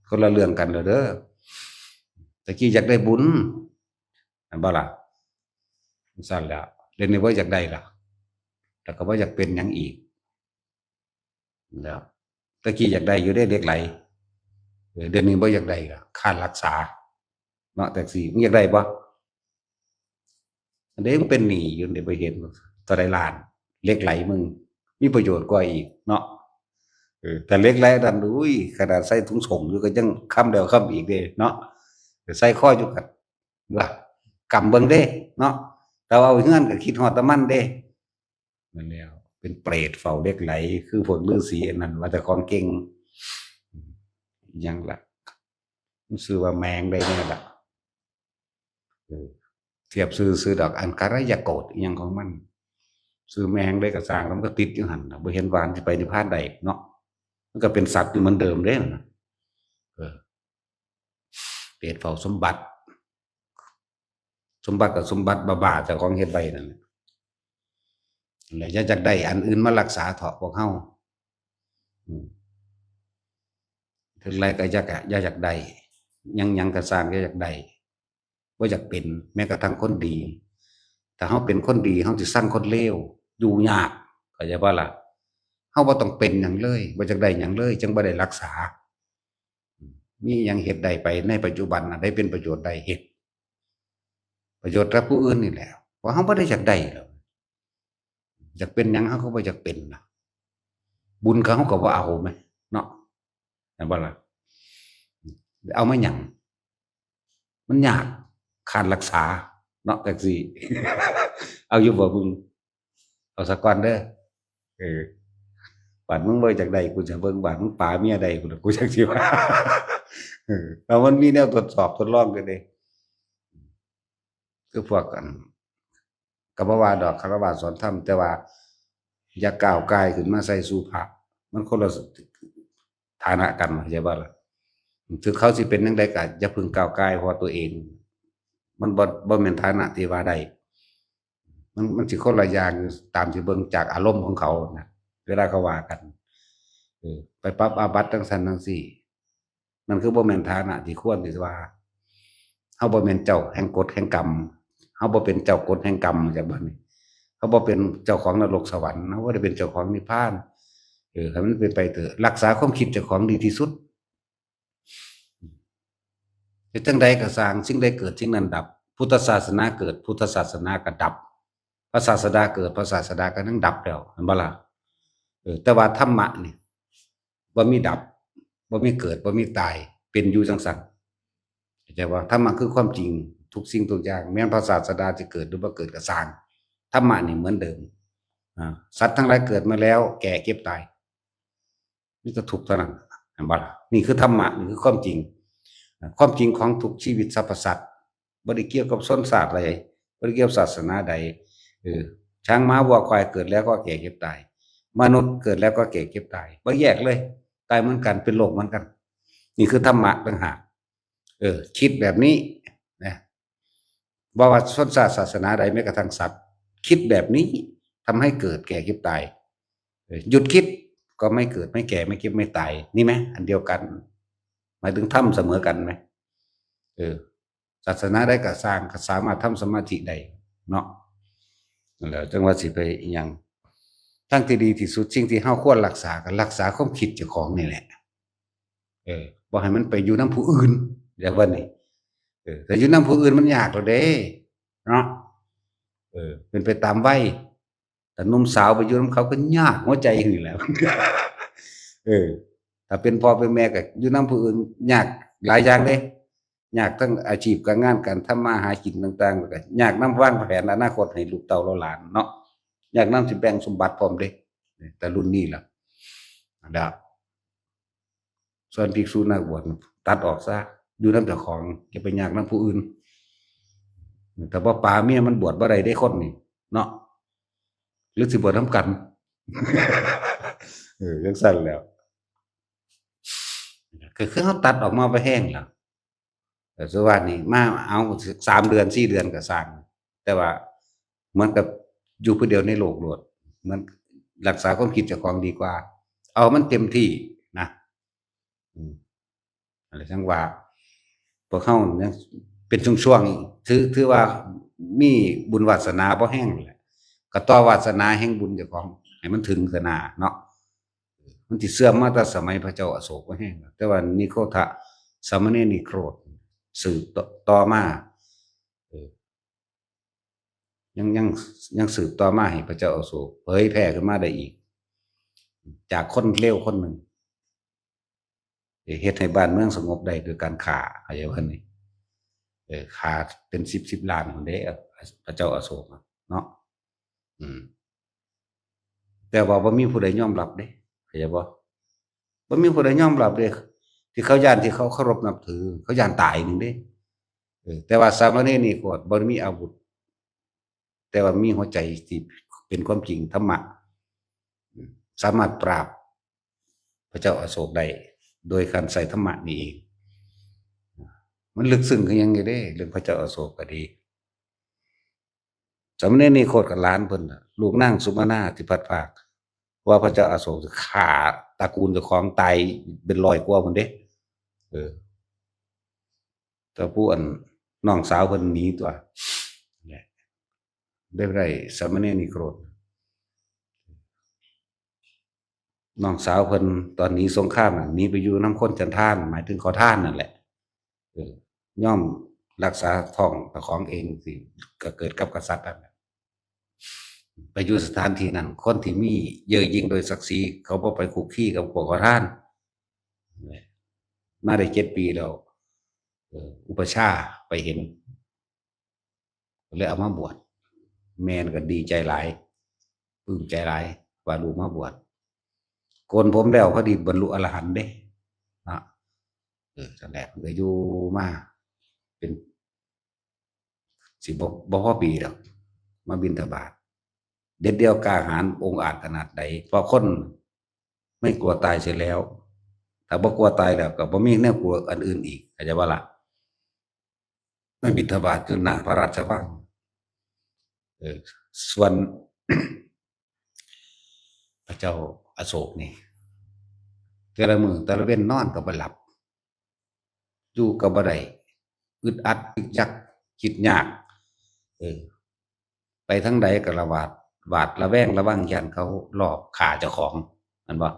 คนละเรื่องกันแล้วเด้อตะกี้อยากได้บุญอันบ่ล่ะจังซั่นแหล้วเดี๋ยวนี้บ่อยากได้ล่ะแล้วก็บ่อยากเป็นหยังอีกแล้วตะกี้อยากได้อยู่เด้เหล็กไหลเดี๋ยวนี้บ่อยากได้ล่ะค่ารักษาเนาะแท็กซี่มึงอยากได้บ่อันนี้มึงเป็นหนี้อยู่ได้บ่เห็นเท่าใดล้านเหล็กไหลมึงมีประโยชน์กว่าอีกเนาะแต่เหล็กไหลนั่นอุ้ยขนาดใส่ถุงส่งอยู่ก็ยังค้ำแล้วค้ำอีกเด้เนาะใส่คออยู่ก็ว่ากำเบิ่งเด้เนาะแต่ว่าเอาเฮือนก็คิดฮอดแต่มันเด้นั่นแล้วเป็นเปรตเฝ้าเหล็กไหลคือพวกฤาษีอันนั้นว่าแต่ของเก่งหยังล่ะมันชื่อว่าแมงได้แน่ล่ะเทียบซื่อดอกอันการะยะโกฏอิหยังของมัน ซื้อแมงได้ก็สร้างแล้วมันก็ติดอยู่หั่นน่ะบ่เห็นว่าสิไปนิพพานได้เนาะมันก็เป็นสัตว์อยู่เหมือนเดิมเด้นั่นน่ะเออเปรตเฝ้าสมบัติก็สมบัติบ้าๆเจ้าของเฮ็ดไว้นั่นแหละแล้วอย่าจักได้อันอื่นมารักษาเถาะพวกเฮาอืมถึงไรก็อย่าอยากได้หยังก็สร้างอย่าอยากได้บ่อยากเป็นแม้กระทั่งคนดีถ้าเฮาเป็นคนดีเฮาสิซังคนเลวอยู่ยากเข้าใจบ่ล่ะเฮาบ่ต้องเป็นหยังเลยบ่อยากได้หยังเลยจึงบ่ได้รักษามีหยังเฮ็ดได้ไปในปัจจุบันน่ะได้เป็นประโยชน์ได้เฮ็ดประโยชน์กับผู้อื่นนี่แหละเพราะเฮาบ่ได้อยากได้หรอกอยากเป็นหยังเฮาก็บ่อยากเป็นน่ะบุญเขาเฮาก็บ่เอาแหมเนาะแม่นบ่ล่ะเอามาหยังมันยากขาดรักษาเนาะจังซี่ เอาอยู่บ่มึงเอาซะก่อนเด้อเออบาดมึงบ่อยากได้กูจะเบิ่งบาดมึงปาเมียได้กูล่ะกูจักสิว่าแล้วมันมีแนวทดสอบทดลองกันเด้คือพวกกันก็บ่ว่าดอกคฤหัสถ์สอนธรรมแต่ว่าอย่าก้าวก่ายขึ้นมาใส่สู่พระมันคนละฐานะกันเข้าใจบ่ล่ะถึงเขาสิเป็นจังไดก็อย่าพึ่งก้าวก่ายเพราะตัวเองมันบ่แม่นฐานะที่ว่าได้มันสิคนละอย่างตามที่เบิ่งจากอารมณ์ของเขาน่ะเวลาเขาว่ากันไปปรับอาบัติจังซั่นจังซี่มันคือบ่แม่นฐานะที่ควรที่ว่าเฮาบ่แม่นเจ้าแห่งกฎแห่งกรรมเฮาบ่เป็นเจ้ากฎแห่งกรรมจังบัดนี้เฮาบ่เป็นเจ้าของนรกสวรรค์เฮาบ่ได้เป็นเจ้าของนิพพานให้มันเป็นไปเถอะรักษาความคิดเจ้าของดีที่สุดเฮ็ดจังใดก็สร้างสิ่งใดเกิดสิ่งนั้นดับพุทธศาสนาเกิดพุทธศาสนาก็ดับพระศาสดาเกิดพระศาสดาก็ยังดับแล้วเห็นบ่ล่ะแต่ว่าธรรมะนี่บ่มีดับบ่มีเกิดบ่มีตายเป็นอยู่จังซั่นเข้าใจบ่ธรรมะคือความจริงทุกสิ่งทุกอย่างแม้นพระศาสดาจะเกิดหรือบ่เกิดก็สร้างธรรมะนี่เหมือนเดิมสัตว์ทั้งหลายเกิดมาแล้วแก่เก็บตายมีแต่ทุกข์เท่านั้นเห็นบ่ล่ะนี่คือธรรมะนี่คือความจริงความจริงของทุกชีวิตสรรพสัตว์บ่ได้เกี่ยวกับชนชาติใดบ่ได้เกี่ยวกับศาสนาใดช้างม้าวัวควายเกิดแล้วก็แก่เก็บตายมนุษย์เกิดแล้วก็แก่เก็บตายบ่แยกเลยตายเหมือนกันเป็นโลกเหมือนกันนี่คือธรรมะต่างหากคิดแบบนี้นะบ่ว่าชนชาติศาสนาใดแม้กระทั่งสัตว์คิดแบบนี้ทำให้เกิดแก่เก็บตายหยุดคิดก็ไม่เกิดไม่แก่ไม่เก็บไม่ตายนี่ไหมอันเดียวกันหมายถึงทำเสมอกันไหมศาสนาใดก็สร้างก็สามารถทำสมาธิได้เนาะนั่นแหละจังว่าสิไปอีหยังทั้งที่ดีที่สุดสิ่งที่เฮาควรรักษาก็รักษาความคิดเจ้าของนี่แหละบ่ให้มันไปอยู่นำผู้อื่นอย่างว่านี่แต่อยู่นำผู้อื่นมันยากแล้วเด้เนาะเป็นไปตามวัยแต่หนุ่มสาวไปอยู่นำเขาก็ยากหัวใจนี่แหละ เออถ้าเป็นพ่อเป็นแม่ก็อยู่นำผู้อื่นยากหลายอย่างเด้ยากทั้งอาชีพการงานการทำมาหากินต่างๆแล้วก็ยากนำวางแผนอนาคตให้ลูกเต้าหลานเนาะยากนำสิแบ่งสมบัติพร้อมเด้แต่รุ่นนี้ล่ะอันดับส่วนภิกษุนักบวชตัดออกซะอยู่นำเจ้าของอย่าไปยากนำผู้อื่นแต่ว่าป่าเมียมันบวชบ่ได้ได้คนนี่เนาะหรือสิบวชนำกัน จังซั่นแหล้วก็คือเฮาตัดออกมาบ่แห้งแล้วแต่สุวรรณนี่มาเอา3 เดือน4 เดือนก็สร้างแต่ว่าเหมือนกับอยู่ผู้เดียวในโลกโลดเหมือนรักษาความคิดเจ้าของดีกว่าเอามันเต็มที่นะอะไรจังว่าพวกเฮายังเป็นช่วงๆถือว่ามีบุญวาสนาบ่แห้งแหละก็ต่อวาสนาแห่งบุญเจ้าของให้มันถึงเถิดหน้าเนาะมันสิเสื่อมมาแต่สมัยพระเจ้าอโศกบ่แห้งแต่ว่านิโคทะสามเณรนิโครธสืบต่อมายังสืบต่อมาให้พระเจ้าอโศกเผยแพร่ขึ้นมาได้อีกจากคนเลวคนหนึ่งเฮ็ดให้บ้านเมืองสงบได้โดยการฆ่าอะไรพวกนี้ฆ่าเป็น10 ล้านคนเด้พระเจ้าอโศกเนาะแต่ว่าบ่มีผู้ใดยอมรับเด้เข้าใจบ่มีผู้ใดยอมรับเด้ที่เขาย้านที่เขาเคารพนับถือเขาย้านตายนึงเด้แต่ว่าสามเณรนี่ก็บ่มีอาวุธแต่ว่ามีหัวใจที่ เป็นความจริงธรรมะสามารถปราบพระเจ้าอโศกได้โดยการใส่ธรรมะนี่เองมันลึกซึ้งกันยังไงเด้เรื่องพระเจ้าอโศกก็ดีสามเณรนี่โคตรกับล้านเพิ่นลูกนั่งสุมาณาที่พัดภาคว่าพระเจ้าอโศกจะฆ่าตระกูลเจ้าของตายเป็นร้อยกว่าคนเด้แต่ผู้อันน้องสาวเพิ่นหนีตัวได้ไรสามเณรนี่โกรธน้องสาวเพิ่นตอนนี้สงครามหนีไปอยู่น้ำข้นจันทานหมายถึงขอทานนั่นแหละย่อมรักษาท้องของเองสิก็เกิดกับกษัตริย์นั่นไปอยู่สถานที่นั้นคนที่มีเย่อหยิ่งโดยศักดิ์ศรีเขาบ่ไปคุกคีกับพวกขอทานมาได้7 ปีแล้วอุปชาไปเห็นเลยเอามาบวชแม่นก็ดีใจหลายปลื้มใจหลายว่าลูกมาบวชโกนผมแล้วพอดีบรรลุอรหันต์เด้นะนั่นแหละก็อยู่มาเป็นสิบ่พอปีดอกมาบิณฑบาตเด็ดเดียวกล้าหาญองค์อาจขนาดใดเพราะคนไม่กลัวตายเสียแล้วถ้าบ่กลัวตายแล้วก็บ่มีแนวกลัวอันอื่นอีกเข้าใจบ่ล่ะไม่บิณฑบาตคือหน้าพระราชวังส่วน พระเจ้าอโศกนี่แต่ละมือแต่ละเว้นนอนก็บ่หลับอยู่ก็บ่ได้อึดอัดอึดยักคิดยากไปทั้งใดก็ระบาดระแวงระวังยันเขาลอบฆ่าเจ้าของนั่นบ่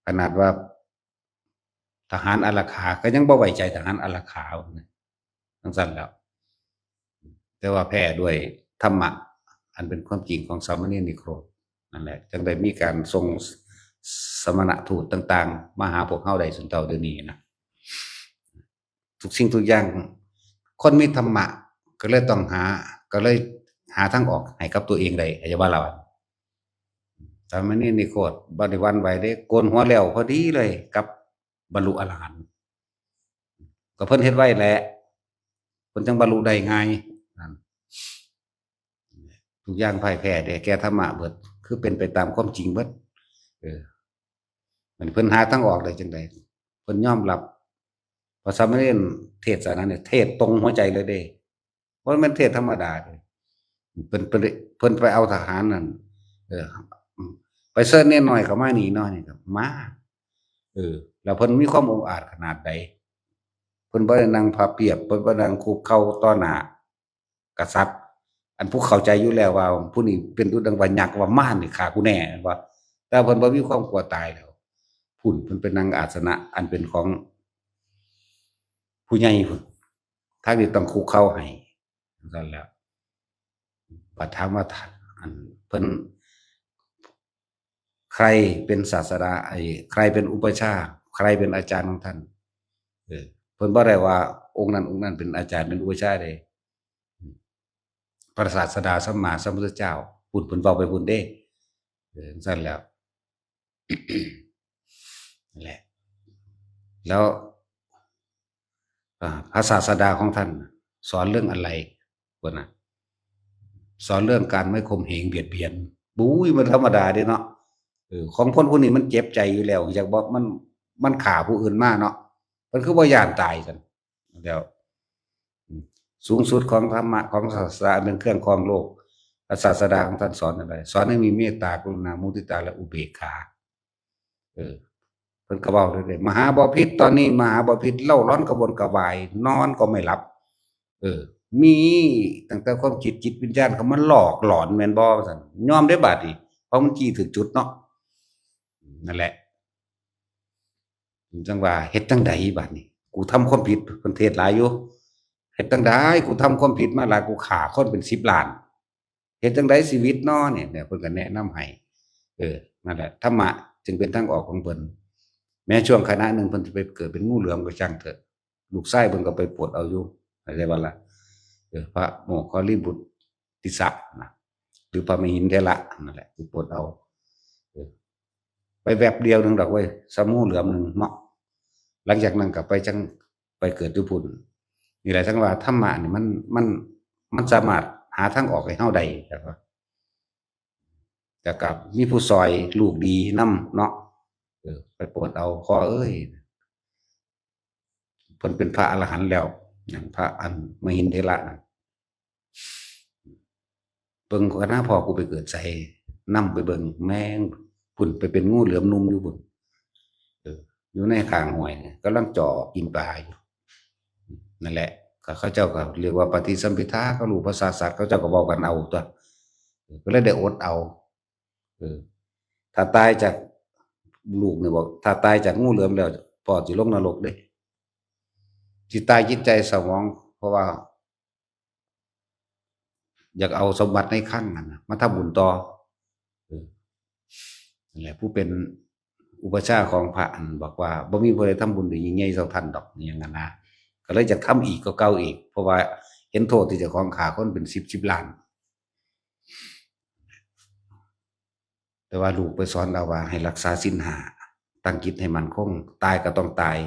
ขนาดว่าทหารอารักขาก็ยังบ่ไว้ใจทหารอารักขาทั้งสั้นแล้วแต่ว่าแพ้ด้วยธรรมะอันเป็นความจริงของสามเณรนิโครธนั่นแหละจึงได้มีการส่งสมณทูตต่างๆมาหาพวกเฮาได้จนเท่าเดี๋ยวนี้นะทุกสิ่งทุกอย่างคนมีธรรมะก็เลยต้องก็เลยหาทางออกให้กับตัวเองได้อย่าว่าเราสามเณรนิโครธบ่ได้หวั่นไหวเด้โกนหัวแล้วพอดีเลยกับบรรลุอรหันต์ก็เพิ่นเฮ็ดไว้แหละเพิ่นจังบรรลุได้ง่ายนั่นทุกอย่างพ่ายแพ้ได้แก่ธรรมะเบิดคือเป็นไปตามความจริงเบิดมันเพิ่นหาทางออกได้จังได๋เพิ่นยอมรับพอสามเณรเทศน์นั้นเนี่ยเทศตรงหัวใจเลยเด้บ่แม่นเทศธรรมดาเด้เพิ่นไปเอาทหารนั่นไปเชิญเนรน้อยเข้ามานี่น้อยนี่ก็มาแล้วเพิ่นมีความองอาจขนาดใดเพิ่นบ่ได้นั่งพับเพียบเพิ่นบ่นั่งคุกเข่าต่อหน้ากษัตริย์อันผู้เข้าใจอยู่แล้วว่าผู้นี้เป็นดุจดังว่ายักษ์ว่ามารนี่ฆ่ากูแน่ว่าแต่เพิ่นบ่มีความกลัวตายแล้วพุ่นเพิ่นไปนั่งอาสนะอันเป็นของผู้ใหญ่พุ่นทางนี้ต้องคุกเข่าให้นั่นแหละบัดถามว่าอันเพิ่นใครเป็นศาสดาใครเป็นอุปชาใครเป็นอาจารย์ของท่านเพิ่นบ่ได้ว่าองค์นั้นเป็นอาจารย์เป็นอุปชาเด้พระศาสดาสัมมาสัมพุทธเจ้าพูดเพิ่นเว้าไปพุ่นเด้ซั่นแล้วนั่นแหละแล้วพระศาสดาของท่านสอนเรื่องอะไรพุ่นน่ะสอนเรื่องการไม่ข่มเหงเบียดเบียนบุ้ยมันธรรมดาเด้เนาะของคนผู้นี้มันเจ็บใจอยู่แล้วอยากบอกมันฆ่าผู้อื่นมาเนาะมันคือบ่ย้านตายซั่นแล้วสูงสุดของธรรมะของศาสนาเป็นเครื่องครองโลกศาสดาของท่านสอนอะไรสอนให้มีเมตตากรุณามุทิตาและอุเบกขาเพิ่นก็เว้าเลยมหาบพิตรตอนนี้มหาบพิตรเล่าร้อนกระวนกระวายนอนก็ไม่หลับมีตั้งแต่ความคิดจิตวิญญาณเขามันหลอกหลอนแม่นบ่ว่าซั่นยอมได้บาดนี้เพราะมันจี้ถึกจุดเนาะนั่นแหละจังว่าเฮ็ดจังไดบัดนี้กูทำความผิดเพิ่นเทศน์หลายอยู่เฮ็ดจังไดกูทำความผิดมาหลายกูฆ่าคนเป็น10 ล้านเฮ็ดจังไดชีวิตเนาะเนี่ยเพิ่นก็แนะนำให้นั่นแหละธรรมะจึงเป็นทางออกของเพิ่นแม้ช่วงขณะหนึ่งเพิ่นจะไปเกิดเป็นงูเหลือมก็ช่างเถอะลูกชายเพิ่นก็ไปปลดเอาอยู่เข้าใจบ่ล่ะพระโมคคัลลิบุตติสสะนะหรือพระมหินเถระนั่นแหละไปปลดเอาไปแวบเดียวนึงดอกเว้ยสมูเหลือมนึงเนาะหลังจากนั้นก็ไปจังไปเกิดอยู่พุ่นนี่แหละทั้งว่าธรรมะนี่มันสามารถหาทางออกให้เฮาได้ครับ แต่กับมีผู้ซอยลูกดีนำเนาะไปโปรดเอาขอเอ้ยเพิ่นเป็นพระอรหันต์แล้วอย่างพระอันมหินเถระนะเบิ่งก็น่าพอกูไปเกิดใส่นำไปเบิ่งแม่งพุ่นไปเป็นงูเหลือมนุ่มอยู่พุ่นอยู่ในข้างห้วยกำลังจ่อกินปลาอยู่นั่นแหละเขาเจ้าก็เรียกว่าปฏิสัมภิทาเขารู้ภาษาสัตว์เขาเจ้าก็บอกกันเอาตัวก็เลยได้อดเอาถ้าตายจากลูกเนี่ยบอกถ้าตายจากงูเหลือมแล้วปอดสิลงนรกเด้สิตายจิตใจสมองเพราะว่าอยากเอาสมบัติในขั้นนั้นมาทำบุญต่อนั่นแหละผู้เป็นอุปชาของพระอันบอกว่าบ่มีผู้ใดทำบุญได้ยิ่งใหญ่เท่าท่านดอกอย่างนั้นนะก็เลยจะทำอีกก็เก่าอีกเพราะว่าเห็นโทษที่เจ้าของฆ่าคนเป็น10 ล้านแต่ว่าลูกไปสอนเราว่าให้รักษาศีล5ตั้งจิตให้มั่นคงตายก็ต้องตาย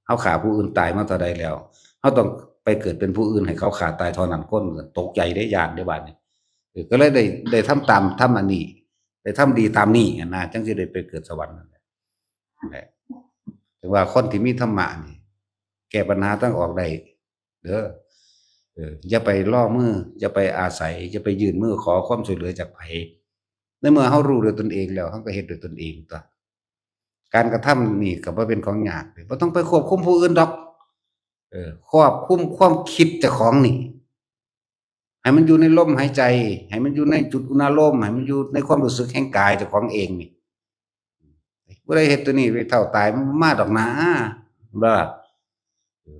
เฮาฆ่าผู้อื่นตายมาเท่าใดแล้วเฮาต้องไปเกิดเป็นผู้อื่นให้เขาฆ่าตายเท่านั้นคนตกใจได้ญาติได้บาดนี้ก็เลยได้ทำตามทำอันนี้ได้ทำดีตามนี้นะจังสิได้ไปเกิดสวรรค์นั่นแหละแต่ว่าคนที่มีธรรมะนี่แก้ปัญหาทั้งออกได้เด้ออย่าไปล่อมืออย่าไปอาศัยอย่าไปยื่นมือขอความช่วยเหลือจากไผในเมื่อเฮารู้ด้วยตนเองแล้วเฮาก็เฮ็ดด้วยตนเองตัวการกระทำนี่ก็บ่เป็นของยากบ่ต้องไปควบคุมผู้อื่นดอกควบคุมความคิดเจ้าของนี่ให้มันอยู่ในลมหายใจให้มันอยู่ในจุดอุณาโลมให้มันอยู่ในความรู้สึกแห่งกายเจ้าของเองนี่บ่ได้เฮ็ดตัวนี้ไปเท่าตายมันมาดอกนะบ่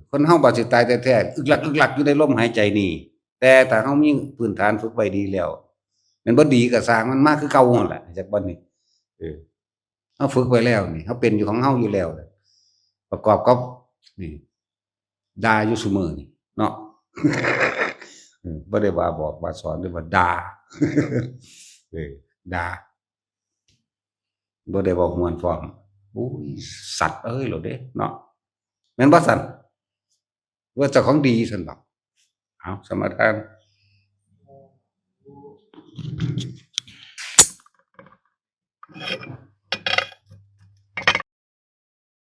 คนเฮาบ่สิตายแท้ๆอึกลักอยู่ในลมหายใจนี่แต่ถ้าเฮามีพื้นฐานฝึกไว้ดีแล้วมันบ่ดีก็สร้างมันมาคือเก่านั่นแหละจักบ่นี่เฮาฝึกไว้แล้วนี่เฮาเป็นอยู่ของเฮาอยู่แล้วประกอบกับนี่ด่าอยู่ซุมื้อนี่เนาะบ่ได้ว่าบอกว่าสอนด้วยว่าด่าด่าบ่ได้บอกม่วนฟ้อมอุ้ยสัตว์เอ้ยโลดเด้เนาะแม่นบ่ซั่นว่าเจ้าของดีซั่นดอกเอาสมาทาน